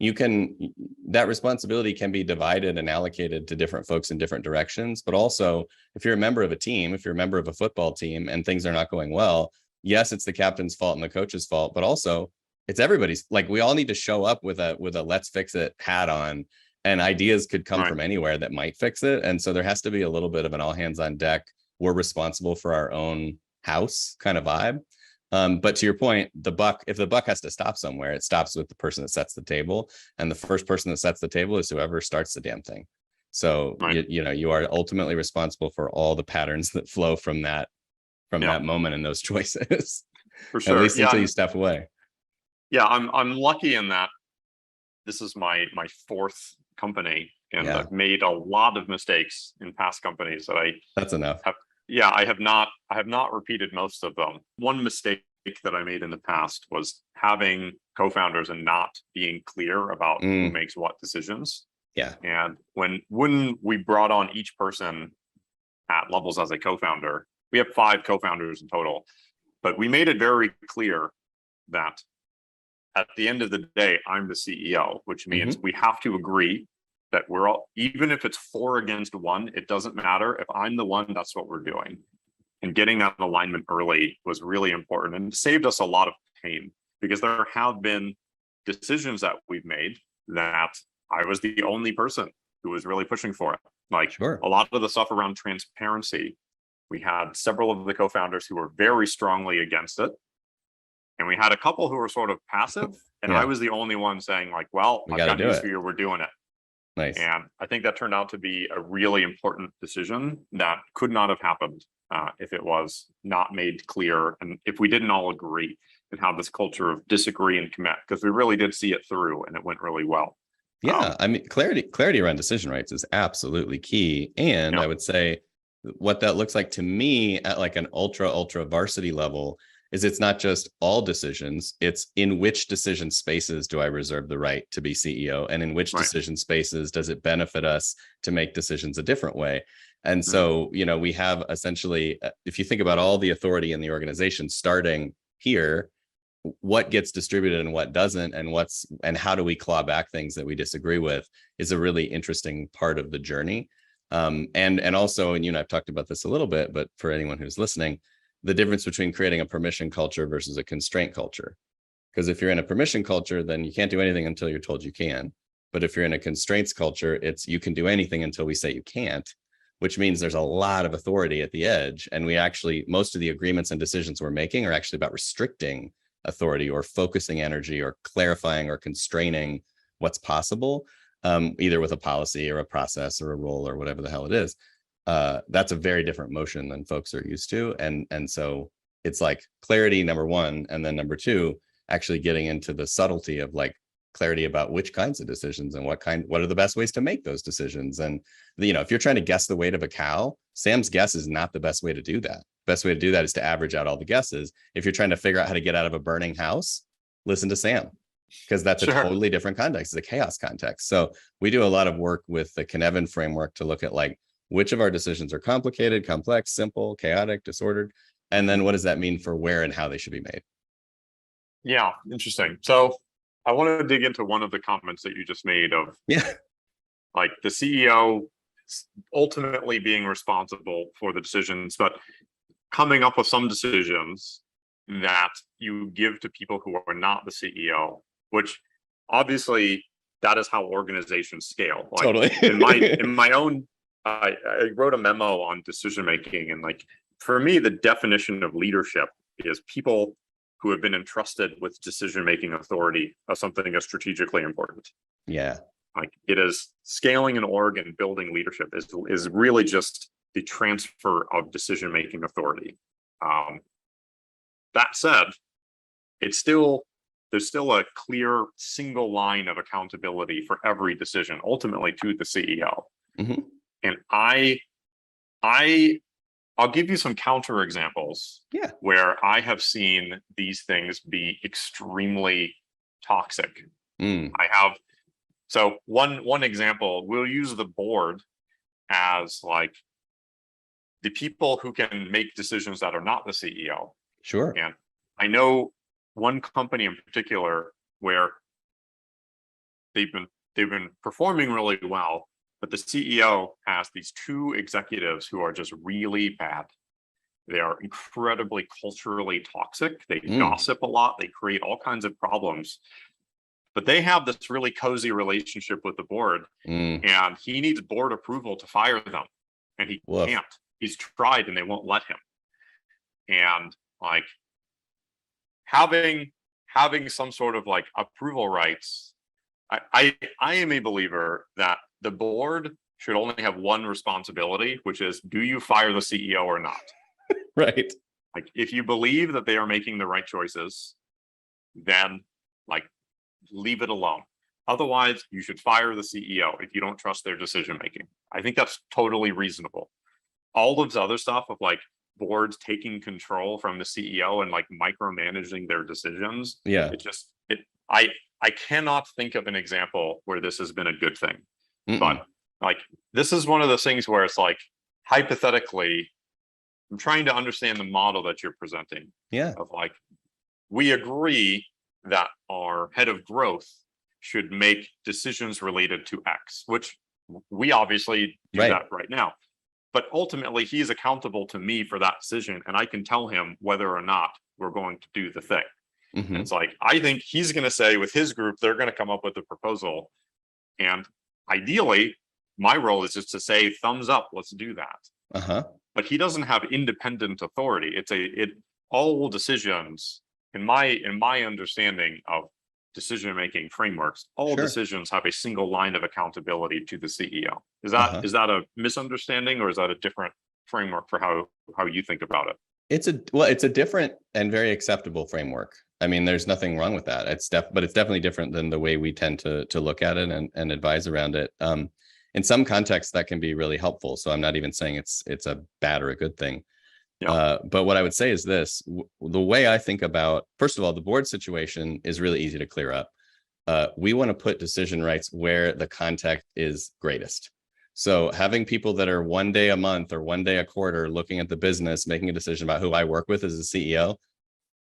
A: that responsibility can be divided and allocated to different folks in different directions. But also, if you're a member of a team, if you're a member of a football team and things are not going well, yes, it's the captain's fault and the coach's fault, but also it's everybody's. Like we all need to show up with a let's fix it hat on, and ideas could come from anywhere that might fix it. And so there has to be a little bit of an all hands on deck. We're responsible for our own house kind of vibe. But to your point, if the buck has to stop somewhere, it stops with the person that sets the table. And the first person that sets the table is whoever starts the damn thing. So, you are ultimately responsible for all the patterns that flow from that moment and those choices.
B: For sure.
A: At least until you step away.
B: Yeah, I'm lucky in that this is my 4th company, and I've made a lot of mistakes in past companies that
A: that's enough.
B: I have not repeated most of them. One mistake that I made in the past was having co-founders and not being clear about who makes what decisions.
A: Yeah.
B: And when we brought on each person at Levels as a co-founder, we have 5 co-founders in total, but we made it very clear that at the end of the day, I'm the CEO, which means
A: Mhm.
B: we have to agree that we're all, even if it's 4 against 1, it doesn't matter. If I'm the one, that's what we're doing. And getting that alignment early was really important and saved us a lot of pain, because there have been decisions that we've made that I was the only person who was really pushing for it. Like
A: Sure.
B: a lot of the stuff around transparency, we had several of the co-founders who were very strongly against it. And we had a couple who were sort of passive. And I
A: Yeah,
B: was the only one saying, like, well,
A: we
B: I've
A: got to
B: got
A: do
B: news
A: it.
B: for you. We're doing it.
A: Nice.
B: And I think that turned out to be a really important decision that could not have happened if it was not made clear and if we didn't all agree and have this culture of disagree and commit, because we really did see it through and it went really well.
A: Yeah, I mean, clarity around decision rights is absolutely key. And
B: Yeah.
A: I would say what that looks like to me at like an ultra varsity level is it's not just all decisions, it's in which decision spaces do I reserve the right to be CEO, and in which
B: Right.
A: decision spaces does it benefit us to make decisions a different way. And
B: Mhm.
A: so, we have essentially, if you think about all the authority in the organization starting here, what gets distributed and what doesn't, and how do we claw back things that we disagree with, is a really interesting part of the journey. And also, and I've talked about this a little bit, but for anyone who's listening, the difference between creating a permission culture versus a constraint culture. Because if you're in a permission culture, then you can't do anything until you're told you can. But if you're in a constraints culture, it's you can do anything until we say you can't, which means there's a lot of authority at the edge. And we actually, most of the agreements and decisions we're making are actually about restricting authority or focusing energy or clarifying or constraining what's possible, either with a policy or a process or a role or whatever the hell it is. That's a very different motion than folks are used to. And so it's like clarity, number one. And then number two, actually getting into the subtlety of like clarity about which kinds of decisions and what are the best ways to make those decisions. And, if you're trying to guess the weight of a cow, Sam's guess is not the best way to do that. Best way to do that is to average out all the guesses. If you're trying to figure out how to get out of a burning house, listen to Sam, because that's a
B: Sure.
A: totally different context. It's a chaos context. So we do a lot of work with the Cynefin framework to look at like which of our decisions are complicated, complex, simple, chaotic, disordered, and then what does that mean for where and how they should be made.
B: Yeah, interesting. So I want to dig into one of the comments that you just made of
A: Yeah,
B: like the CEO ultimately being responsible for the decisions, but coming up with some decisions that you give to people who are not the CEO, which obviously that is how organizations scale. Like
A: totally.
B: in my own, I wrote a memo on decision making, and like for me, the definition of leadership is people who have been entrusted with decision making authority of something as strategically important.
A: Yeah.
B: Like it is scaling an org and building leadership is really just the transfer of decision making authority. That said, there's still a clear single line of accountability for every decision, ultimately to the CEO.
A: Mm-hmm.
B: And I'll give you some counter examples.
A: Yeah.
B: Where I have seen these things be extremely toxic. I have, so one example, we'll use the board as like the people who can make decisions that are not the CEO.
A: Sure.
B: And I know one company in particular where they've been performing really well, but the CEO has these 2 executives who are just really bad. They are incredibly culturally toxic. They gossip a lot. They create all kinds of problems. But they have this really cozy relationship with the board, and he needs board approval to fire them, and he can't. He's tried, and they won't let him. And like having some sort of like approval rights, I am a believer that the board should only have one responsibility, which is, do you fire the CEO or not?
A: Right.
B: Like if you believe that they are making the right choices, then like leave it alone. Otherwise, you should fire the CEO if you don't trust their decision making. I think that's totally reasonable. All of this other stuff of like boards taking control from the CEO and like micromanaging their decisions.
A: Yeah.
B: I cannot think of an example where this has been a good thing. But like this is one of those things where it's like hypothetically, I'm trying to understand the model that you're presenting.
A: Yeah.
B: Of like, we agree that our head of growth should make decisions related to X, which we obviously do
A: Right.
B: that right now. But ultimately, he's accountable to me for that decision, and I can tell him whether or not we're going to do the thing. And it's like, I think he's going to say with his group, they're going to come up with a proposal. And ideally, my role is just to say, thumbs up, let's do that. But he doesn't have independent authority. All decisions, in my understanding of decision-making frameworks, all decisions have a single line of accountability to the CEO. Is that a misunderstanding, or is that a different framework for how you think about it?
A: It's a different and very acceptable framework. I mean, there's nothing wrong with that. But it's definitely different than the way we tend to look at it and advise around it. In some contexts, that can be really helpful. So I'm not even saying it's a bad or a good thing. Yeah. But what I would say is this: the way I think about, first of all, the board situation is really easy to clear up. We want to put decision rights where the context is greatest. So having people that are one day a month or one day a quarter looking at the business, making a decision about who I work with as a CEO,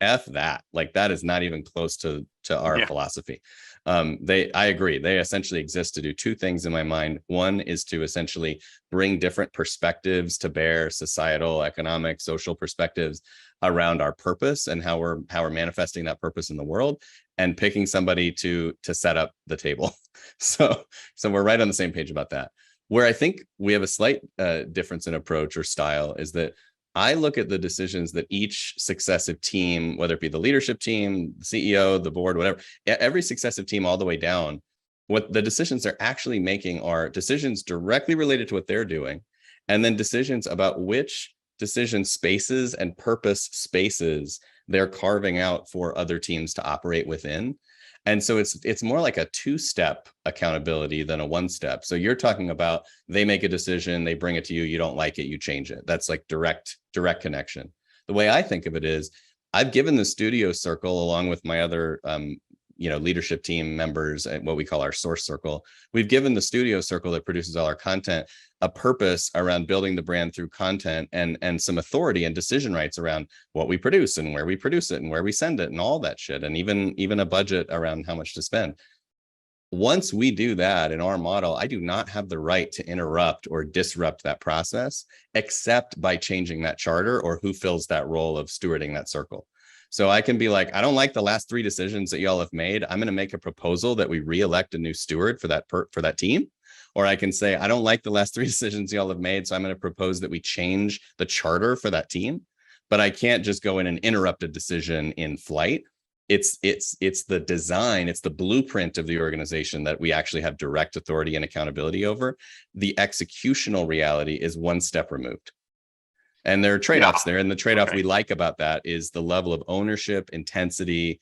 A: F that. Like, that is not even close to our philosophy. I agree. They essentially exist to do two things in my mind. One is to essentially bring different perspectives to bear, societal, economic, social perspectives around our purpose and how we're manifesting that purpose in the world, and picking somebody to set up the table. So we're right on the same page about that. Where I think we have a slight difference in approach or style is that I look at the decisions that each successive team, whether it be the leadership team, the CEO, the board, whatever, every successive team all the way down, what the decisions they're actually making are decisions directly related to what they're doing, and then decisions about which decision spaces and purpose spaces they're carving out for other teams to operate within. And so it's more like a two-step accountability than a one-step. So you're talking about, they make a decision, they bring it to you, you don't like it, you change it. That's like direct connection. The way I think of it is, I've given the studio circle, along with my other leadership team members, and what we call our source circle, we've given the studio circle that produces all our content a purpose around building the brand through content, and some authority and decision rights around what we produce and where we produce it and where we send it and all that shit, and even a budget around how much to spend. Once we do that in our model, I do not have the right to interrupt or disrupt that process, except by changing that charter or who fills that role of stewarding that circle. So I can be like, I don't like the last 3 decisions that y'all have made. I'm going to make a proposal that we re-elect a new steward for that team. Or I can say, I don't like the last 3 decisions y'all have made, so I'm going to propose that we change the charter for that team. But I can't just go in and interrupt a decision in flight. It's the design, it's the blueprint of the organization that we actually have direct authority and accountability over. The executional reality is one step removed. And there are trade-offs there. And the trade-off we like about that is the level of ownership, intensity,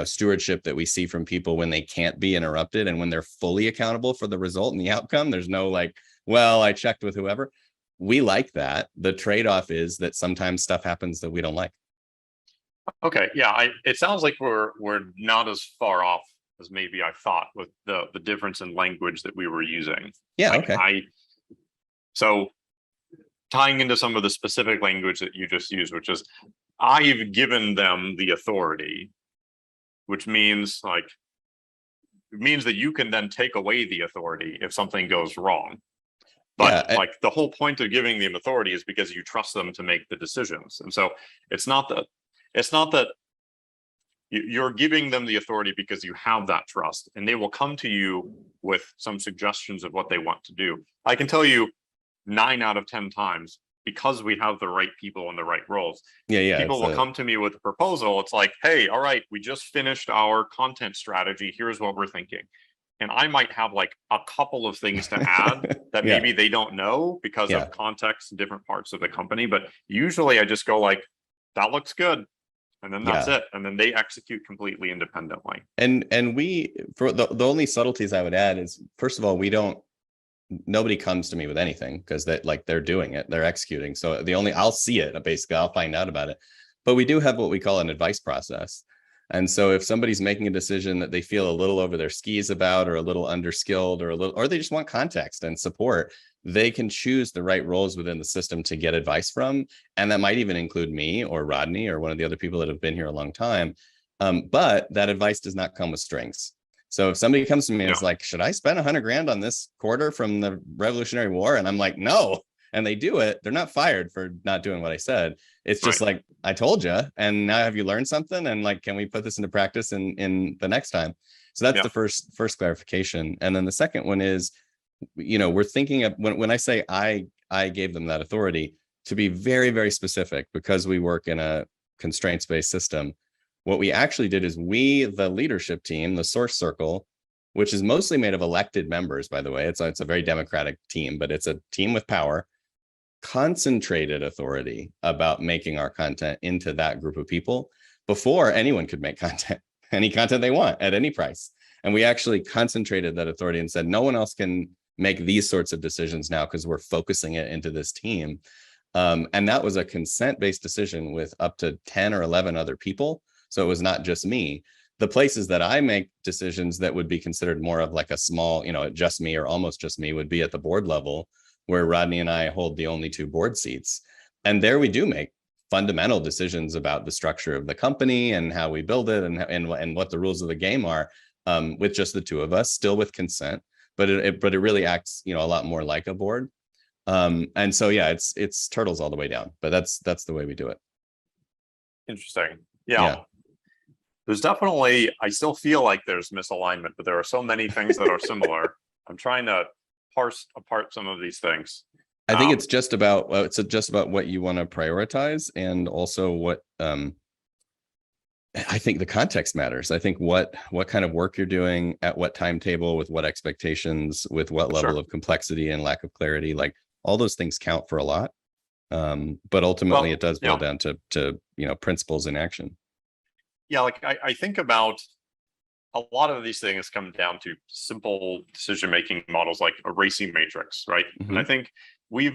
A: stewardship that we see from people when they can't be interrupted and when they're fully accountable for the result and the outcome. There's no like, well, I checked with whoever. We like that. The trade-off is that sometimes stuff happens that we don't like.
B: Okay. Yeah. It sounds like we're not as far off as maybe I thought with the difference in language that we were using.
A: Yeah. Okay.
B: So tying into some of the specific language that you just used, which is, I've given them the authority, which means that you can then take away the authority if something goes wrong. But the whole point of giving them authority is because you trust them to make the decisions. And so it's not that you're giving them the authority because you have that trust, and they will come to you with some suggestions of what they want to do. I can tell you 9 out of 10 times, because we have the right people in the right roles, people will come to me with a proposal. It's like, hey, all right, we just finished our content strategy. Here's what we're thinking. And I might have like a couple of things to add that maybe they don't know because of context in different parts of the company. But usually I just go like, that looks good. And then that's it. And then they execute completely independently.
A: And we, for the only subtleties I would add is, first of all, nobody comes to me with anything, because they're doing it, they're executing. So I'll see it, basically, I'll find out about it. But we do have what we call an advice process. And so if somebody's making a decision that they feel a little over their skis about, or a little underskilled, or they just want context and support, they can choose the right roles within the system to get advice from. And that might even include me or Rodney or one of the other people that have been here a long time. But that advice does not come with strings. So if somebody comes to me and is like, should I spend 100 grand on this quarter from the Revolutionary War? And I'm like, no. And they do it, they're not fired for not doing what I said. It's just like, I told you, and now have you learned something? And like, can we put this into practice in the next time? So that's the first clarification. And then the second one is, we're thinking of when I say I gave them that authority, to be very, very specific, because we work in a constraints-based system. What we actually did is the leadership team, the source circle, which is mostly made of elected members, by the way, it's a very democratic team, but it's a team with power, concentrated authority about making our content into that group of people before anyone could make content, any content they want at any price. And we actually concentrated that authority and said, no one else can make these sorts of decisions now because we're focusing it into this team. And that was a consent-based decision with up to 10 or 11 other people. So it was not just me. The places that I make decisions that would be considered more of like a small, just me or almost just me, would be at the board level, where Rodney and I hold the only 2 board seats. And there we do make fundamental decisions about the structure of the company and how we build it and what the rules of the game are, with just the 2 of us, still with consent. But it really acts, a lot more like a board. And so, yeah, it's turtles all the way down, but that's the way we do it.
B: Interesting. Yeah. There's definitely, I still feel like there's misalignment, but there are so many things that are similar. I'm trying to parse apart some of these things.
A: I think it's just about what you want to prioritize, and also what I think the context matters. I think what kind of work you're doing at what timetable, with what expectations, with what level of complexity and lack of clarity, like all those things count for a lot. But ultimately it does boil down to principles in action.
B: Yeah, like I think about a lot of these things come down to simple decision-making models like a racing matrix, right? Mm-hmm. And I think we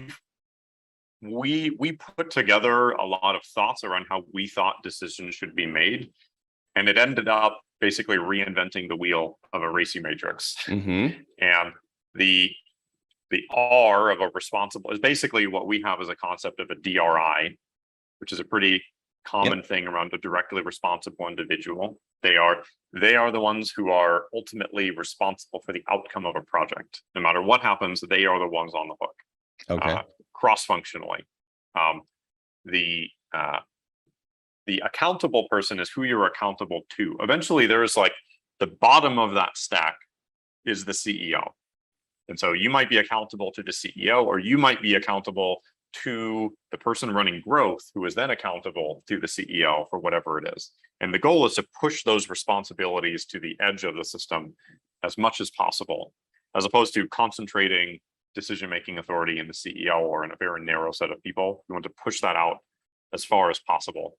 B: put together a lot of thoughts around how we thought decisions should be made, and it ended up basically reinventing the wheel of a racing matrix. Mm-hmm. And the R of a responsible is basically what we have as a concept of a DRI, which is a pretty common thing around a directly responsible individual. They are the ones who are ultimately responsible for the outcome of a project. No matter what happens, they are the ones on the hook. Okay. Cross-functionally. The accountable person is who you're accountable to. Eventually, there is like the bottom of that stack is the CEO. And so you might be accountable to the CEO, or you might be accountable to the person running growth, who is then accountable to the CEO for whatever it is. And the goal is to push those responsibilities to the edge of the system as much as possible, as opposed to concentrating decision-making authority in the CEO or in a very narrow set of people. We want to push that out as far as possible.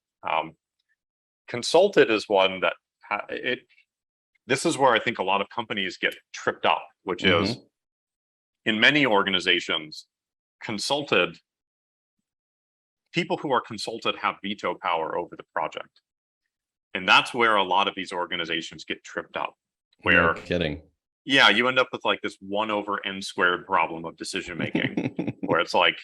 B: Consulted is one that this is where I think a lot of companies get tripped up, which is in many organizations, people who are consulted have veto power over the project. And that's where a lot of these organizations get tripped up. Where,
A: no kidding.
B: Yeah, you end up with like this 1/n² problem of decision making, where it's like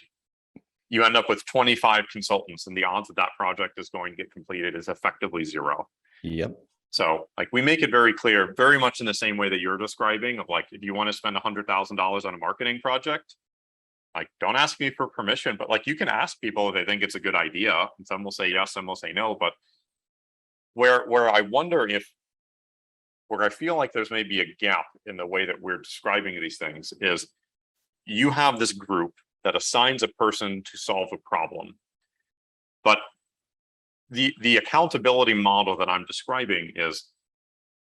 B: you end up with 25 consultants, and the odds that project is going to get completed is effectively 0.
A: Yep.
B: So like we make it very clear, very much in the same way that you're describing, of like, if you want to spend $100,000 on a marketing project, like don't ask me for permission, but like you can ask people if they think it's a good idea, and some will say yes, some will say no. But where I wonder where I feel like there's maybe a gap in the way that we're describing these things is you have this group that assigns a person to solve a problem, but the accountability model that I'm describing is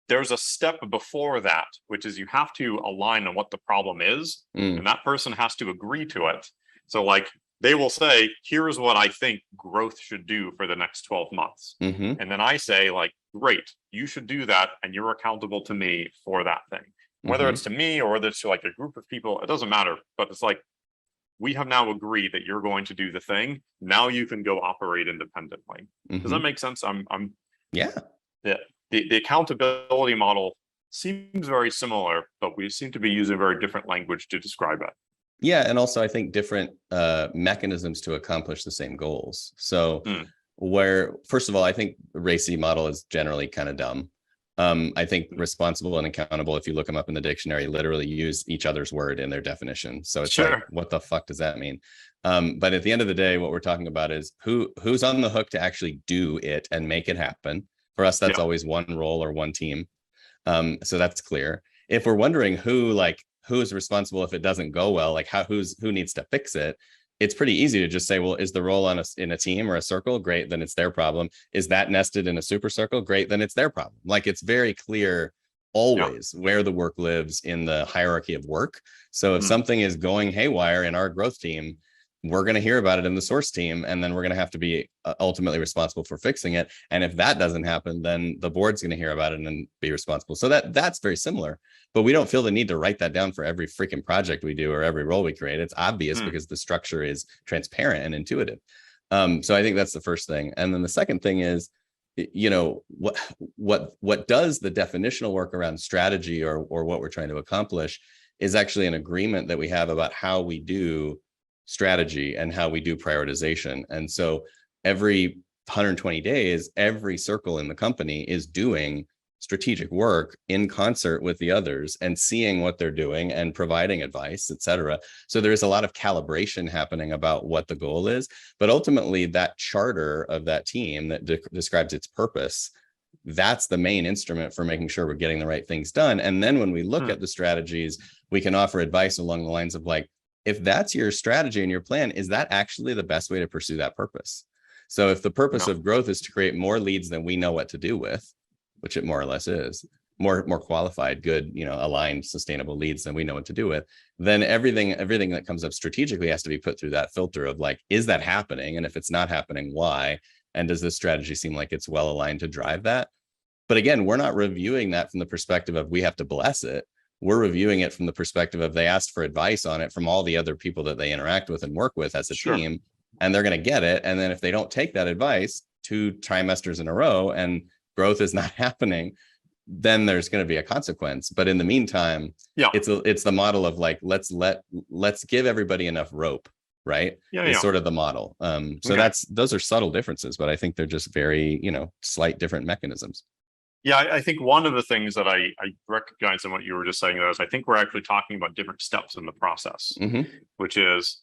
B: there's a step before that, which is you have to align on what the problem is, and that person has to agree to it. So like they will say, here's what I think growth should do for the next 12 months. And then I say like, great, you should do that, and you're accountable to me for that thing. Whether it's to me or whether it's to like a group of people, it doesn't matter. But it's like, we have now agreed that you're going to do the thing. Now you can go operate independently. Does that make sense?
A: Yeah.
B: The accountability model seems very similar, but we seem to be using very different language to describe it.
A: Yeah, and also I think different mechanisms to accomplish the same goals. So where, first of all, I think the RACI model is generally kind of dumb. I think responsible and accountable, if you look them up in the dictionary, literally use each other's word in their definition. So it's like, what the fuck does that mean? But at the end of the day, what we're talking about is who's on the hook to actually do it and make it happen. For us, that's always one role or one team. So that's clear. If we're wondering who is responsible if it doesn't go well, like who needs to fix it, it's pretty easy to just say, well, is the role in a team or a circle? Great, then it's their problem. Is that nested in a super circle? Great, then it's their problem. Like, it's very clear always where the work lives in the hierarchy of work. So if something is going haywire in our growth team, we're going to hear about it in the source team, and then we're going to have to be ultimately responsible for fixing it. And if that doesn't happen, then the board's going to hear about it and be responsible. So that's very similar, but we don't feel the need to write that down for every freaking project we do or every role we create. It's obvious because the structure is transparent and intuitive. So I think that's the first thing. And then the second thing is, what does the definitional work around strategy or what we're trying to accomplish is actually an agreement that we have about how we do strategy and how we do prioritization. And so every 120 days, every circle in the company is doing strategic work in concert with the others and seeing what they're doing and providing advice, et cetera. So there is a lot of calibration happening about what the goal is, but ultimately that charter of that team that describes its purpose, that's the main instrument for making sure we're getting the right things done. And then when we look at the strategies, we can offer advice along the lines of like, if that's your strategy and your plan, is that actually the best way to pursue that purpose? So if the purpose of growth is to create more leads than we know what to do with, which it more or less is, more qualified, good, aligned, sustainable leads than we know what to do with, then everything that comes up strategically has to be put through that filter of like, is that happening? And if it's not happening, why? And does this strategy seem like it's well aligned to drive that? But again, we're not reviewing that from the perspective of we have to bless it. We're reviewing it from the perspective of they asked for advice on it from all the other people that they interact with and work with as a team, and they're going to get it. And then if they don't take that advice 2 trimesters in a row and growth is not happening, then there's going to be a consequence. But in the meantime, it's the model of like, let's give everybody enough rope, right? It's sort of the model. So those are subtle differences, but I think they're just very, slight different mechanisms.
B: Yeah, I think one of the things that I recognize in what you were just saying there is I think we're actually talking about different steps in the process, which is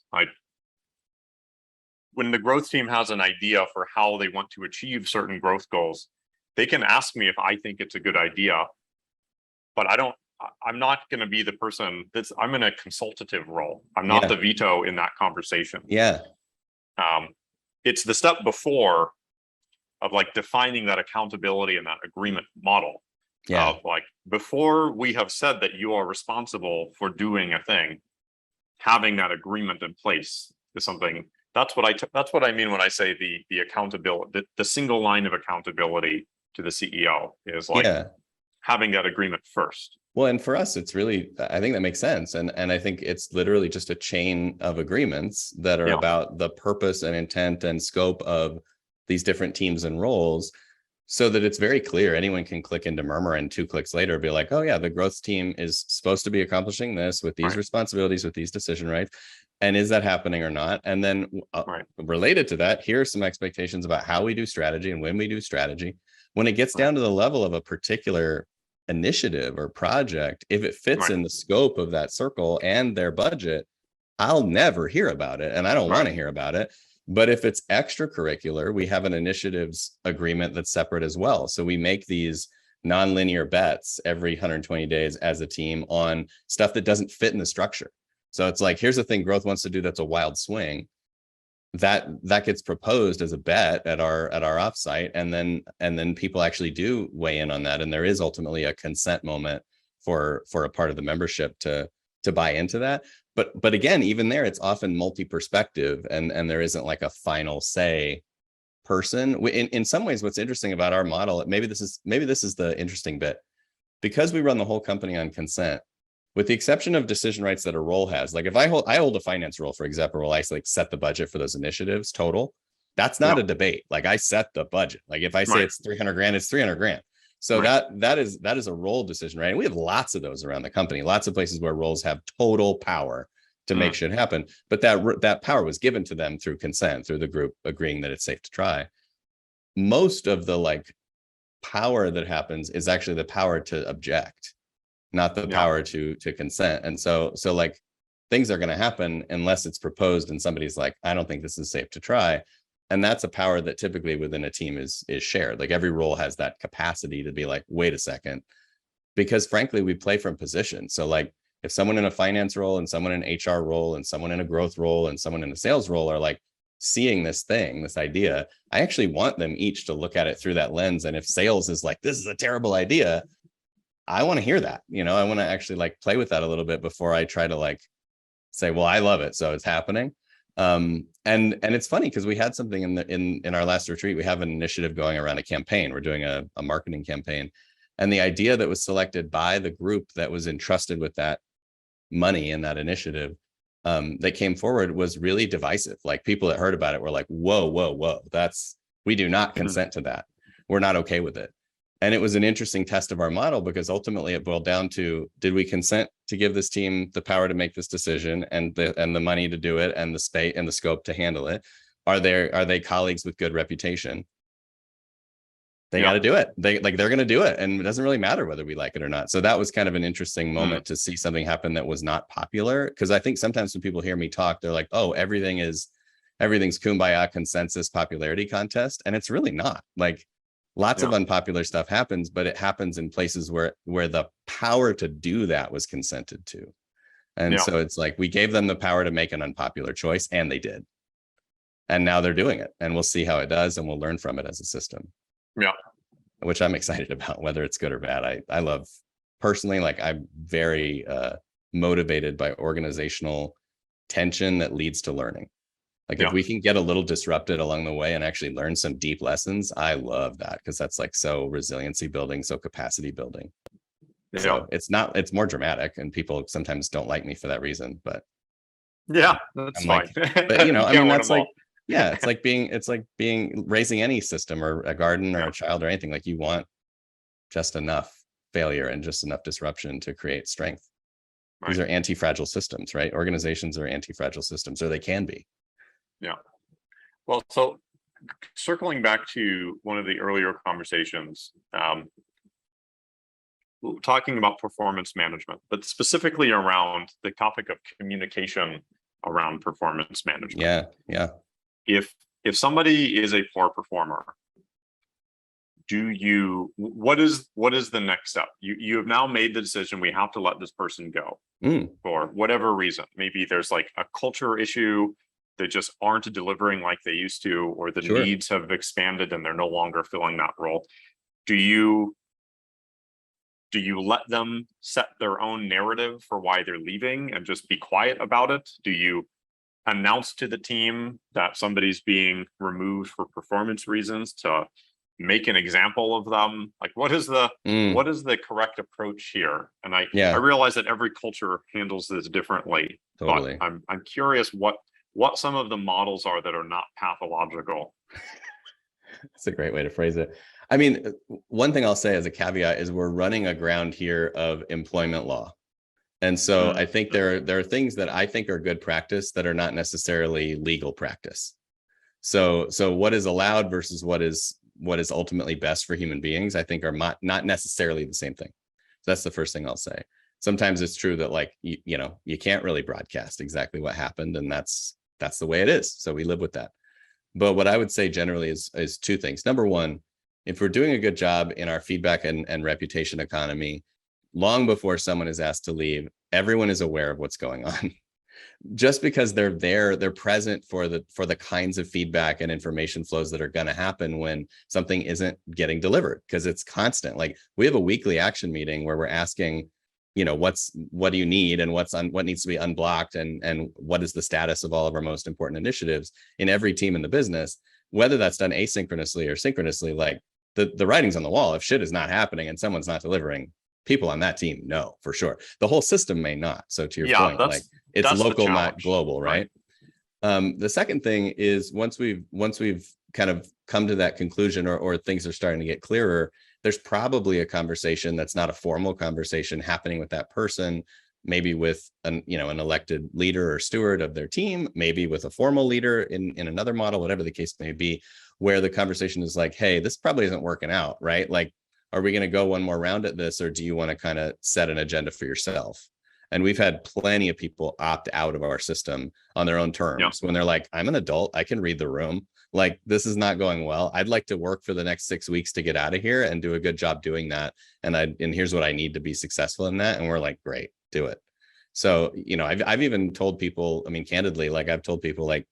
B: when the growth team has an idea for how they want to achieve certain growth goals, they can ask me if I think it's a good idea, but I'm not going to be the person I'm in a consultative role. I'm not the veto in that conversation. It's the step before of like defining that accountability and that agreement model. Like before we have said that you are responsible for doing a thing, having that agreement in place is something. That's what I mean when I say the accountability, the single line of accountability to the CEO is like having that agreement first.
A: Well, and for us, it's really, I think that makes sense. And I think it's literally just a chain of agreements that are about the purpose and intent and scope of these different teams and roles, so that it's very clear. Anyone can click into Murmur and 2 clicks later be like, oh yeah, the growth team is supposed to be accomplishing this with these responsibilities, with these decision rights. And is that happening or not? And then related to that, here are some expectations about how we do strategy and when we do strategy. When it gets down to the level of a particular initiative or project, if it fits in the scope of that circle and their budget, I'll never hear about it. And I don't want to hear about it. But if it's extracurricular, we have an initiatives agreement that's separate as well. So we make these nonlinear bets every 120 days as a team on stuff that doesn't fit in the structure. So it's like, here's the thing growth wants to do that's a wild swing. That gets proposed as a bet at our offsite, and then people actually do weigh in on that. And there is ultimately a consent moment for a part of the membership to buy into that. But again, even there, it's often multi-perspective, and there isn't like a final say person. In some ways, what's interesting about our model, maybe this is the interesting bit, because we run the whole company on consent, with the exception of decision rights that a role has. Like if I hold a finance role, for example, where I like set the budget for those initiatives total, that's not a debate. Like I set the budget. Like if I say it's 300 grand, it's 300 grand. So that is a role decision, right? And we have lots of those around the company, lots of places where roles have total power to make shit happen. But that power was given to them through consent, through the group agreeing that it's safe to try. most of the like power that happens is actually the power to object, not the power to consent. And so like things are going to happen unless it's proposed and somebody's like, I don't think this is safe to try. And that's a power that typically within a team is shared. Like every role has that capacity to be like, wait a second, because frankly, we play from position. So like if someone in a finance role and someone in an HR role and someone in a growth role and someone in a sales role are like seeing this thing, this idea, I actually want them each to look at it through that lens. And if sales is like, this is a terrible idea, I want to hear that, I want to actually like play with that a little bit before I try to like say, well, I love it, so it's happening. And it's funny because we had something in our last retreat. We have an initiative going around a campaign. We're doing a marketing campaign, and the idea that was selected by the group that was entrusted with that money in that initiative that came forward was really divisive. Like people that heard about it were like, whoa, we do not consent to that. We're not okay with it. And it was an interesting test of our model because ultimately it boiled down to, did we consent to give this team the power to make this decision and the money to do it and the space and the scope to handle it? Are they colleagues with good reputation? They got to do it. They're going to do it. And it doesn't really matter whether we like it or not. So that was kind of an interesting moment to see something happen that was not popular. Because I think sometimes when people hear me talk, they're like, oh, everything's kumbaya consensus popularity contest. And it's really not. Like, lots of unpopular stuff happens, but it happens in places where the power to do that was consented to. And so it's like, we gave them the power to make an unpopular choice and they did. And now they're doing it and we'll see how it does. And we'll learn from it as a system. Yeah. Which I'm excited about, whether it's good or bad. I love personally, like I'm very motivated by organizational tension that leads to learning. Like if we can get a little disrupted along the way and actually learn some deep lessons, I love that because that's like so resiliency building, so capacity building. So it's more dramatic and people sometimes don't like me for that reason, but
B: that's fine.
A: Like, but I mean, that's like, it's like raising any system or a garden or a child or anything. Like you want just enough failure and just enough disruption to create strength. These are anti-fragile systems, right? Organizations are anti-fragile systems, or they can be.
B: Yeah. Well, so circling back to one of the earlier conversations, talking about performance management, but specifically around the topic of communication around performance management.
A: Yeah.
B: If somebody is a poor performer, what is the next step? You have now made the decision, we have to let this person go for whatever reason. Maybe there's like a culture issue. They just aren't delivering like they used to, or the needs have expanded and they're no longer filling that role. Do you let them set their own narrative for why they're leaving and just be quiet about it? Do you announce to the team that somebody's being removed for performance reasons to make an example of them? Like what is the correct approach here? And I realize that every culture handles this differently. Totally. But I'm curious what some of the models are that are not pathological.
A: That's a great way to phrase it. I mean, one thing I'll say as a caveat is we're running aground here of employment law. And so I think there are things that I think are good practice that are not necessarily legal practice. So what is allowed versus what is ultimately best for human beings, I think are not necessarily the same thing. So that's the first thing I'll say. Sometimes it's true that like, you can't really broadcast exactly what happened, and that's the way it is. So we live with that. But what I would say generally is two things. Number one, if we're doing a good job in our feedback and reputation economy, long before someone is asked to leave, everyone is aware of what's going on. Just because they're there, they're present for the kinds of feedback and information flows that are going to happen when something isn't getting delivered, because it's constant. Like we have a weekly action meeting where we're asking, what do you need and what needs to be unblocked and what is the status of all of our most important initiatives in every team in the business, whether that's done asynchronously or synchronously. Like the writing's on the wall. If shit is not happening and someone's not delivering, people on that team know for sure. The whole system may not. So to your point, like it's local, not global, right? The second thing is once we've kind of come to that conclusion or things are starting to get clearer, there's probably a conversation that's not a formal conversation happening with that person maybe with an elected leader or steward of their team, maybe with a formal leader in another model, whatever the case may be, where the conversation is like, hey, this probably isn't working out, right? Like, are we going to go one more round at this, or do you want to kind of set an agenda for yourself? And we've had plenty of people opt out of our system on their own terms when they're like, I'm an adult, I can read the room. Like, this is not going well. I'd like to work for the next 6 weeks to get out of here and do a good job doing that. And here's what I need to be successful in that. And we're like, great, do it. So, I've even told people, I mean, candidly, like I've told people like,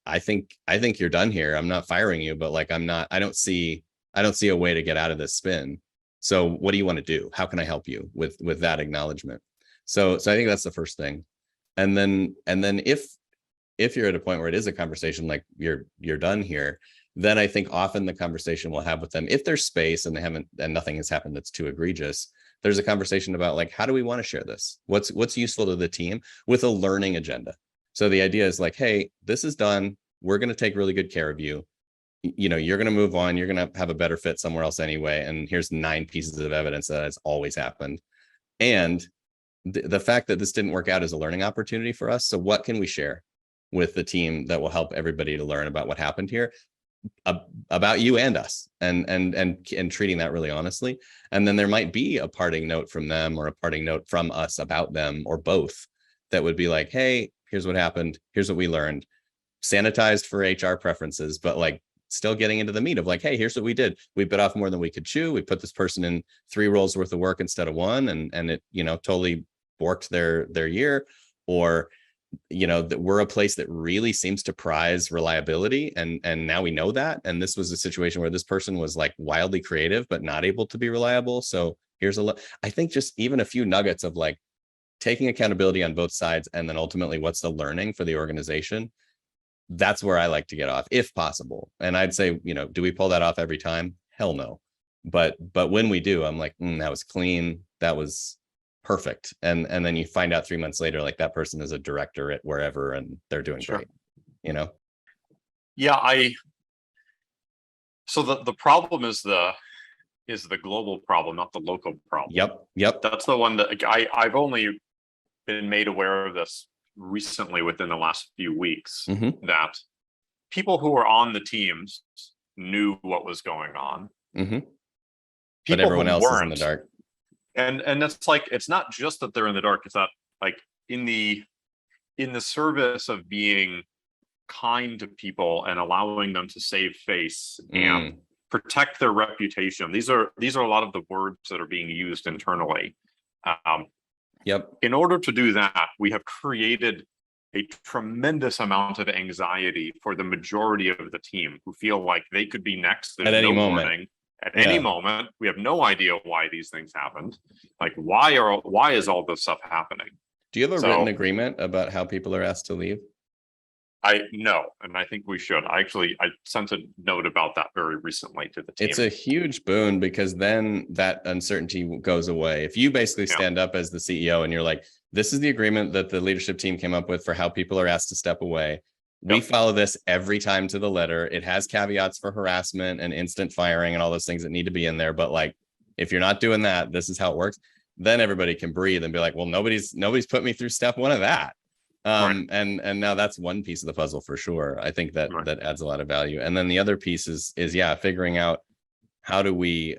A: I think you're done here. I'm not firing you, but like, I don't see a way to get out of this spin. So what do you want to do? How can I help you with that acknowledgement? So I think that's the first thing. And then if you're at a point where it is a conversation like you're done here, then I think often the conversation we'll have with them, if there's space and nothing has happened that's too egregious, there's a conversation about like, how do we want to share this? What's useful to the team with a learning agenda? So the idea is like, hey, this is done. We're going to take really good care of you. You're going to move on. You're going to have a better fit somewhere else anyway. And here's 9 pieces of evidence that has always happened. And the fact that this didn't work out is a learning opportunity for us. So what can we share with the team that will help everybody to learn about what happened here, about you and us, and treating that really honestly. And then there might be a parting note from them or a parting note from us about them, or both, that would be like, hey, here's what happened. Here's what we learned. Sanitized for HR preferences, but like still getting into the meat of like, hey, here's what we did. We bit off more than we could chew. We put this person in 3 roles worth of work instead of 1, and it, totally borked their year. Or, that we're a place that really seems to prize reliability. And now we know that. And this was a situation where this person was like wildly creative, but not able to be reliable. So here's I think just even a few nuggets of like taking accountability on both sides. And then ultimately what's the learning for the organization? That's where I like to get off if possible. And I'd say, do we pull that off every time? Hell no. But when we do, I'm like, that was clean. That was perfect. And then you find out 3 months later, like that person is a director at wherever and they're doing great,
B: Yeah. So the problem is the global problem, not the local problem.
A: Yep.
B: That's the one that I've only been made aware of this recently within the last few weeks, that people who were on the teams knew what was going on.
A: But everyone else is in the dark.
B: And it's like, it's not just that they're in the dark, it's that like in the service of being kind to people and allowing them to save face and protect their reputation. These are a lot of the words that are being used internally. In order to do that, we have created a tremendous amount of anxiety for the majority of the team who feel like they could be next. There's
A: at any
B: no
A: moment.
B: warning. At any moment, we have no idea why these things happened. Like, why is all this stuff happening?
A: Do you have a written agreement about how people are asked to leave?
B: No, and I think we should. I sent a note about that very recently to the team.
A: It's a huge boon, because then that uncertainty goes away. If you basically stand up as the CEO and you're like, this is the agreement that the leadership team came up with for how people are asked to step away. We follow this every time to the letter. It has caveats for harassment and instant firing and all those things that need to be in there. But like, if you're not doing that, this is how it works. Then everybody can breathe and be like, well, nobody's put me through step 1 of that. And now that's one piece of the puzzle for sure. I think that adds a lot of value. And then the other piece is figuring out how do we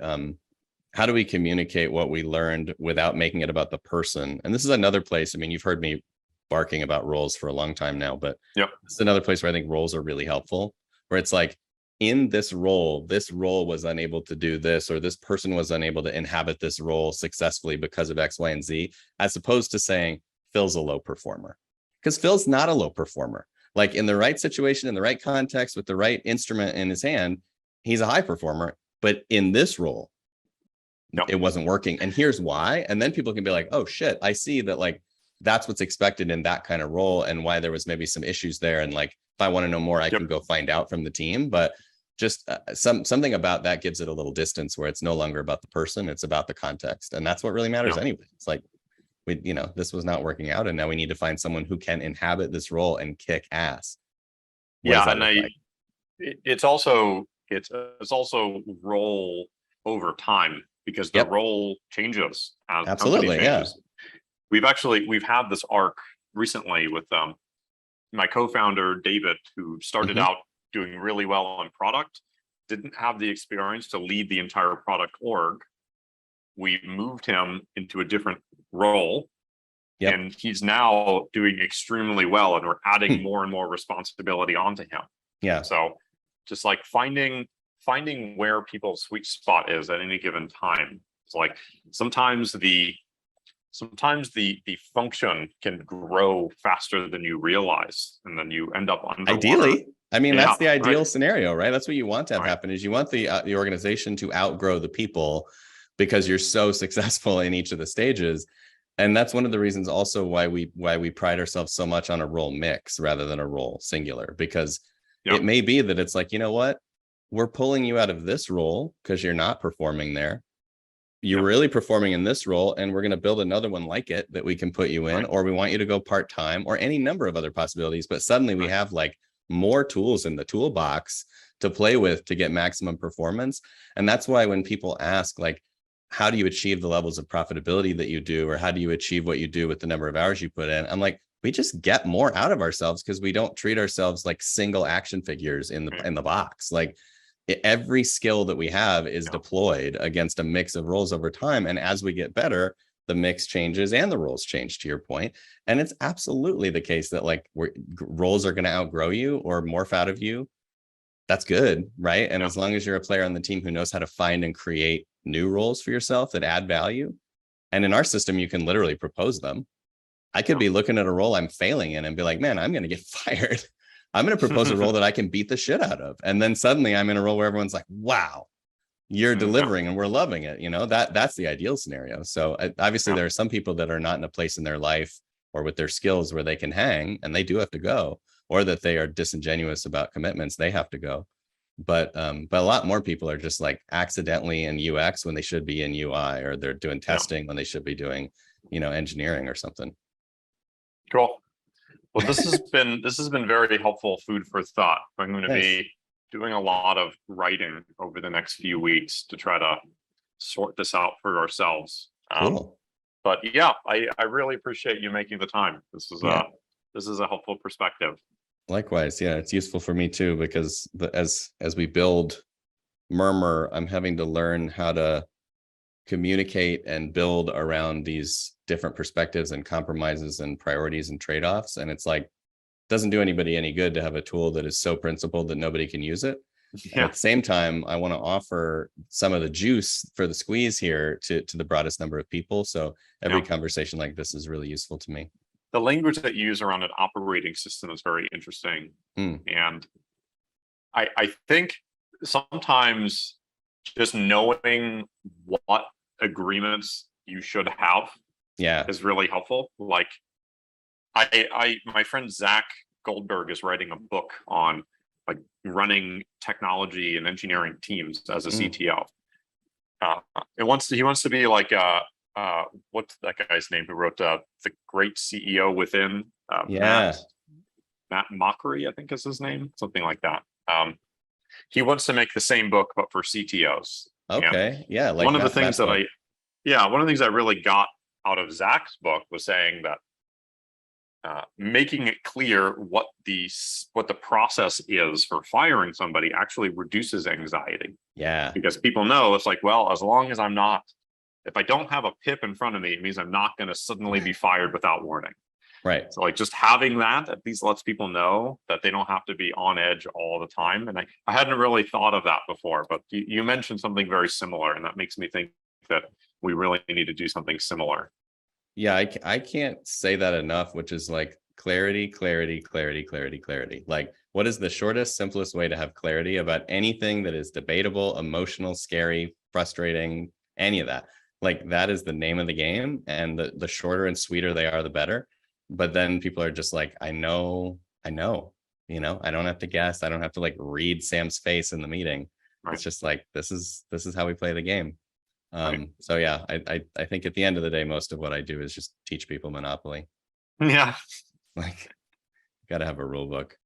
A: communicate what we learned without making it about the person. And this is another place. I mean, you've heard me barking about roles for a long time now, but it's another place where I think roles are really helpful, where it's like, in this role was unable to do this, or this person was unable to inhabit this role successfully because of X, Y, and Z, as opposed to saying Phil's a low performer. Because Phil's not a low performer. Like, in the right situation, in the right context, with the right instrument in his hand, he's a high performer. But in this role, it wasn't working. And here's why. And then people can be like, oh shit, I see that, like, that's what's expected in that kind of role, and why there was maybe some issues there. And like, if I want to know more, I can go find out from the team. But just something about that gives it a little distance, where it's no longer about the person, it's about the context. And that's what really matters anyway. It's like, this was not working out, and now we need to find someone who can inhabit this role and kick ass.
B: It's also role over time, because the role changes as
A: absolutely
B: changes. we've had this arc recently with my co-founder David, who started out doing really well on product, didn't have the experience to lead the entire product org. We moved him into a different role. Yep. And he's now doing extremely well, and we're adding more and more responsibility onto him.
A: Yeah.
B: So just like finding where people's sweet spot is at any given time. It's like sometimes the function can grow faster than you realize, and then you end up underwater.
A: Ideally, I mean, that's the ideal scenario, right? That's what you want to have happen, is you want the organization to outgrow the people, because you're so successful in each of the stages. And that's one of the reasons also why we pride ourselves so much on a role mix rather than a role singular, because it may be that it's like, you know what, we're pulling you out of this role because you're not performing there. You're really performing in this role, and we're going to build another one like it that we can put you in, or we want you to go part-time, or any number of other possibilities. But suddenly we have like more tools in the toolbox to play with to get maximum performance. And that's why when people ask, like, how do you achieve the levels of profitability that you do, or how do you achieve what you do with the number of hours you put in? I'm like, we just get more out of ourselves because we don't treat ourselves like single action figures in the box. Like every skill that we have is deployed against a mix of roles over time. And as we get better, the mix changes and the roles change, to your point. And it's absolutely the case that like roles are going to outgrow you or morph out of you. That's good, right? And as long as you're a player on the team who knows how to find and create new roles for yourself that add value. And in our system, you can literally propose them. I could be looking at a role I'm failing in and be like, man, I'm going to get fired. I'm going to propose a role that I can beat the shit out of. And then suddenly I'm in a role where everyone's like, wow, you're delivering and we're loving it. You know, that's the ideal scenario. So obviously there are some people that are not in a place in their life or with their skills where they can hang, and they do have to go, or that they are disingenuous about commitments. They have to go. But a lot more people are just like accidentally in UX when they should be in UI, or they're doing testing when they should be doing, engineering or something.
B: Cool. Well, this has been very helpful food for thought. I'm going to be doing a lot of writing over the next few weeks to try to sort this out for ourselves.
A: Cool.
B: But yeah, I really appreciate you making the time. This is a helpful perspective.
A: Likewise, yeah, it's useful for me too, because as we build Murmur, I'm having to learn how to communicate and build around these different perspectives and compromises and priorities and trade-offs. And it's like, doesn't do anybody any good to have a tool that is so principled that nobody can use it. Yeah. At the same time, I want to offer some of the juice for the squeeze here to the broadest number of people. So every conversation like this is really useful to me.
B: The language that you use around an operating system is very interesting. And I think sometimes just knowing what agreements you should have is really helpful. Like my friend Zach Goldberg is writing a book on like running technology and engineering teams as a CTO. He wants to be like what's that guy's name who wrote The Great CEO Within? Matt Mockery, I think is his name, something like that. He wants to make the same book but for CTOs.
A: Okay, like
B: one of the things I really got out of Zach's book was saying that making it clear what the process is for firing somebody actually reduces anxiety. Because people know it's like, well, as long as if I don't have a PIP in front of me, it means I'm not going to suddenly be fired without warning.
A: Right.
B: So like just having that at least lets people know that they don't have to be on edge all the time. And I hadn't really thought of that before, but you mentioned something very similar, and that makes me think that we really need to do something similar.
A: Yeah, I can't say that enough, which is like clarity, clarity, clarity, clarity, clarity. Like, what is the shortest, simplest way to have clarity about anything that is debatable, emotional, scary, frustrating, any of that? Like, that is the name of the game, and the shorter and sweeter they are, the better. But then people are just like, I know, I don't have to guess. I don't have to like read Sam's face in the meeting. Right. It's just like, this is how we play the game. So yeah, I think at the end of the day, most of what I do is just teach people Monopoly.
B: Yeah.
A: Like, got to have a rule book.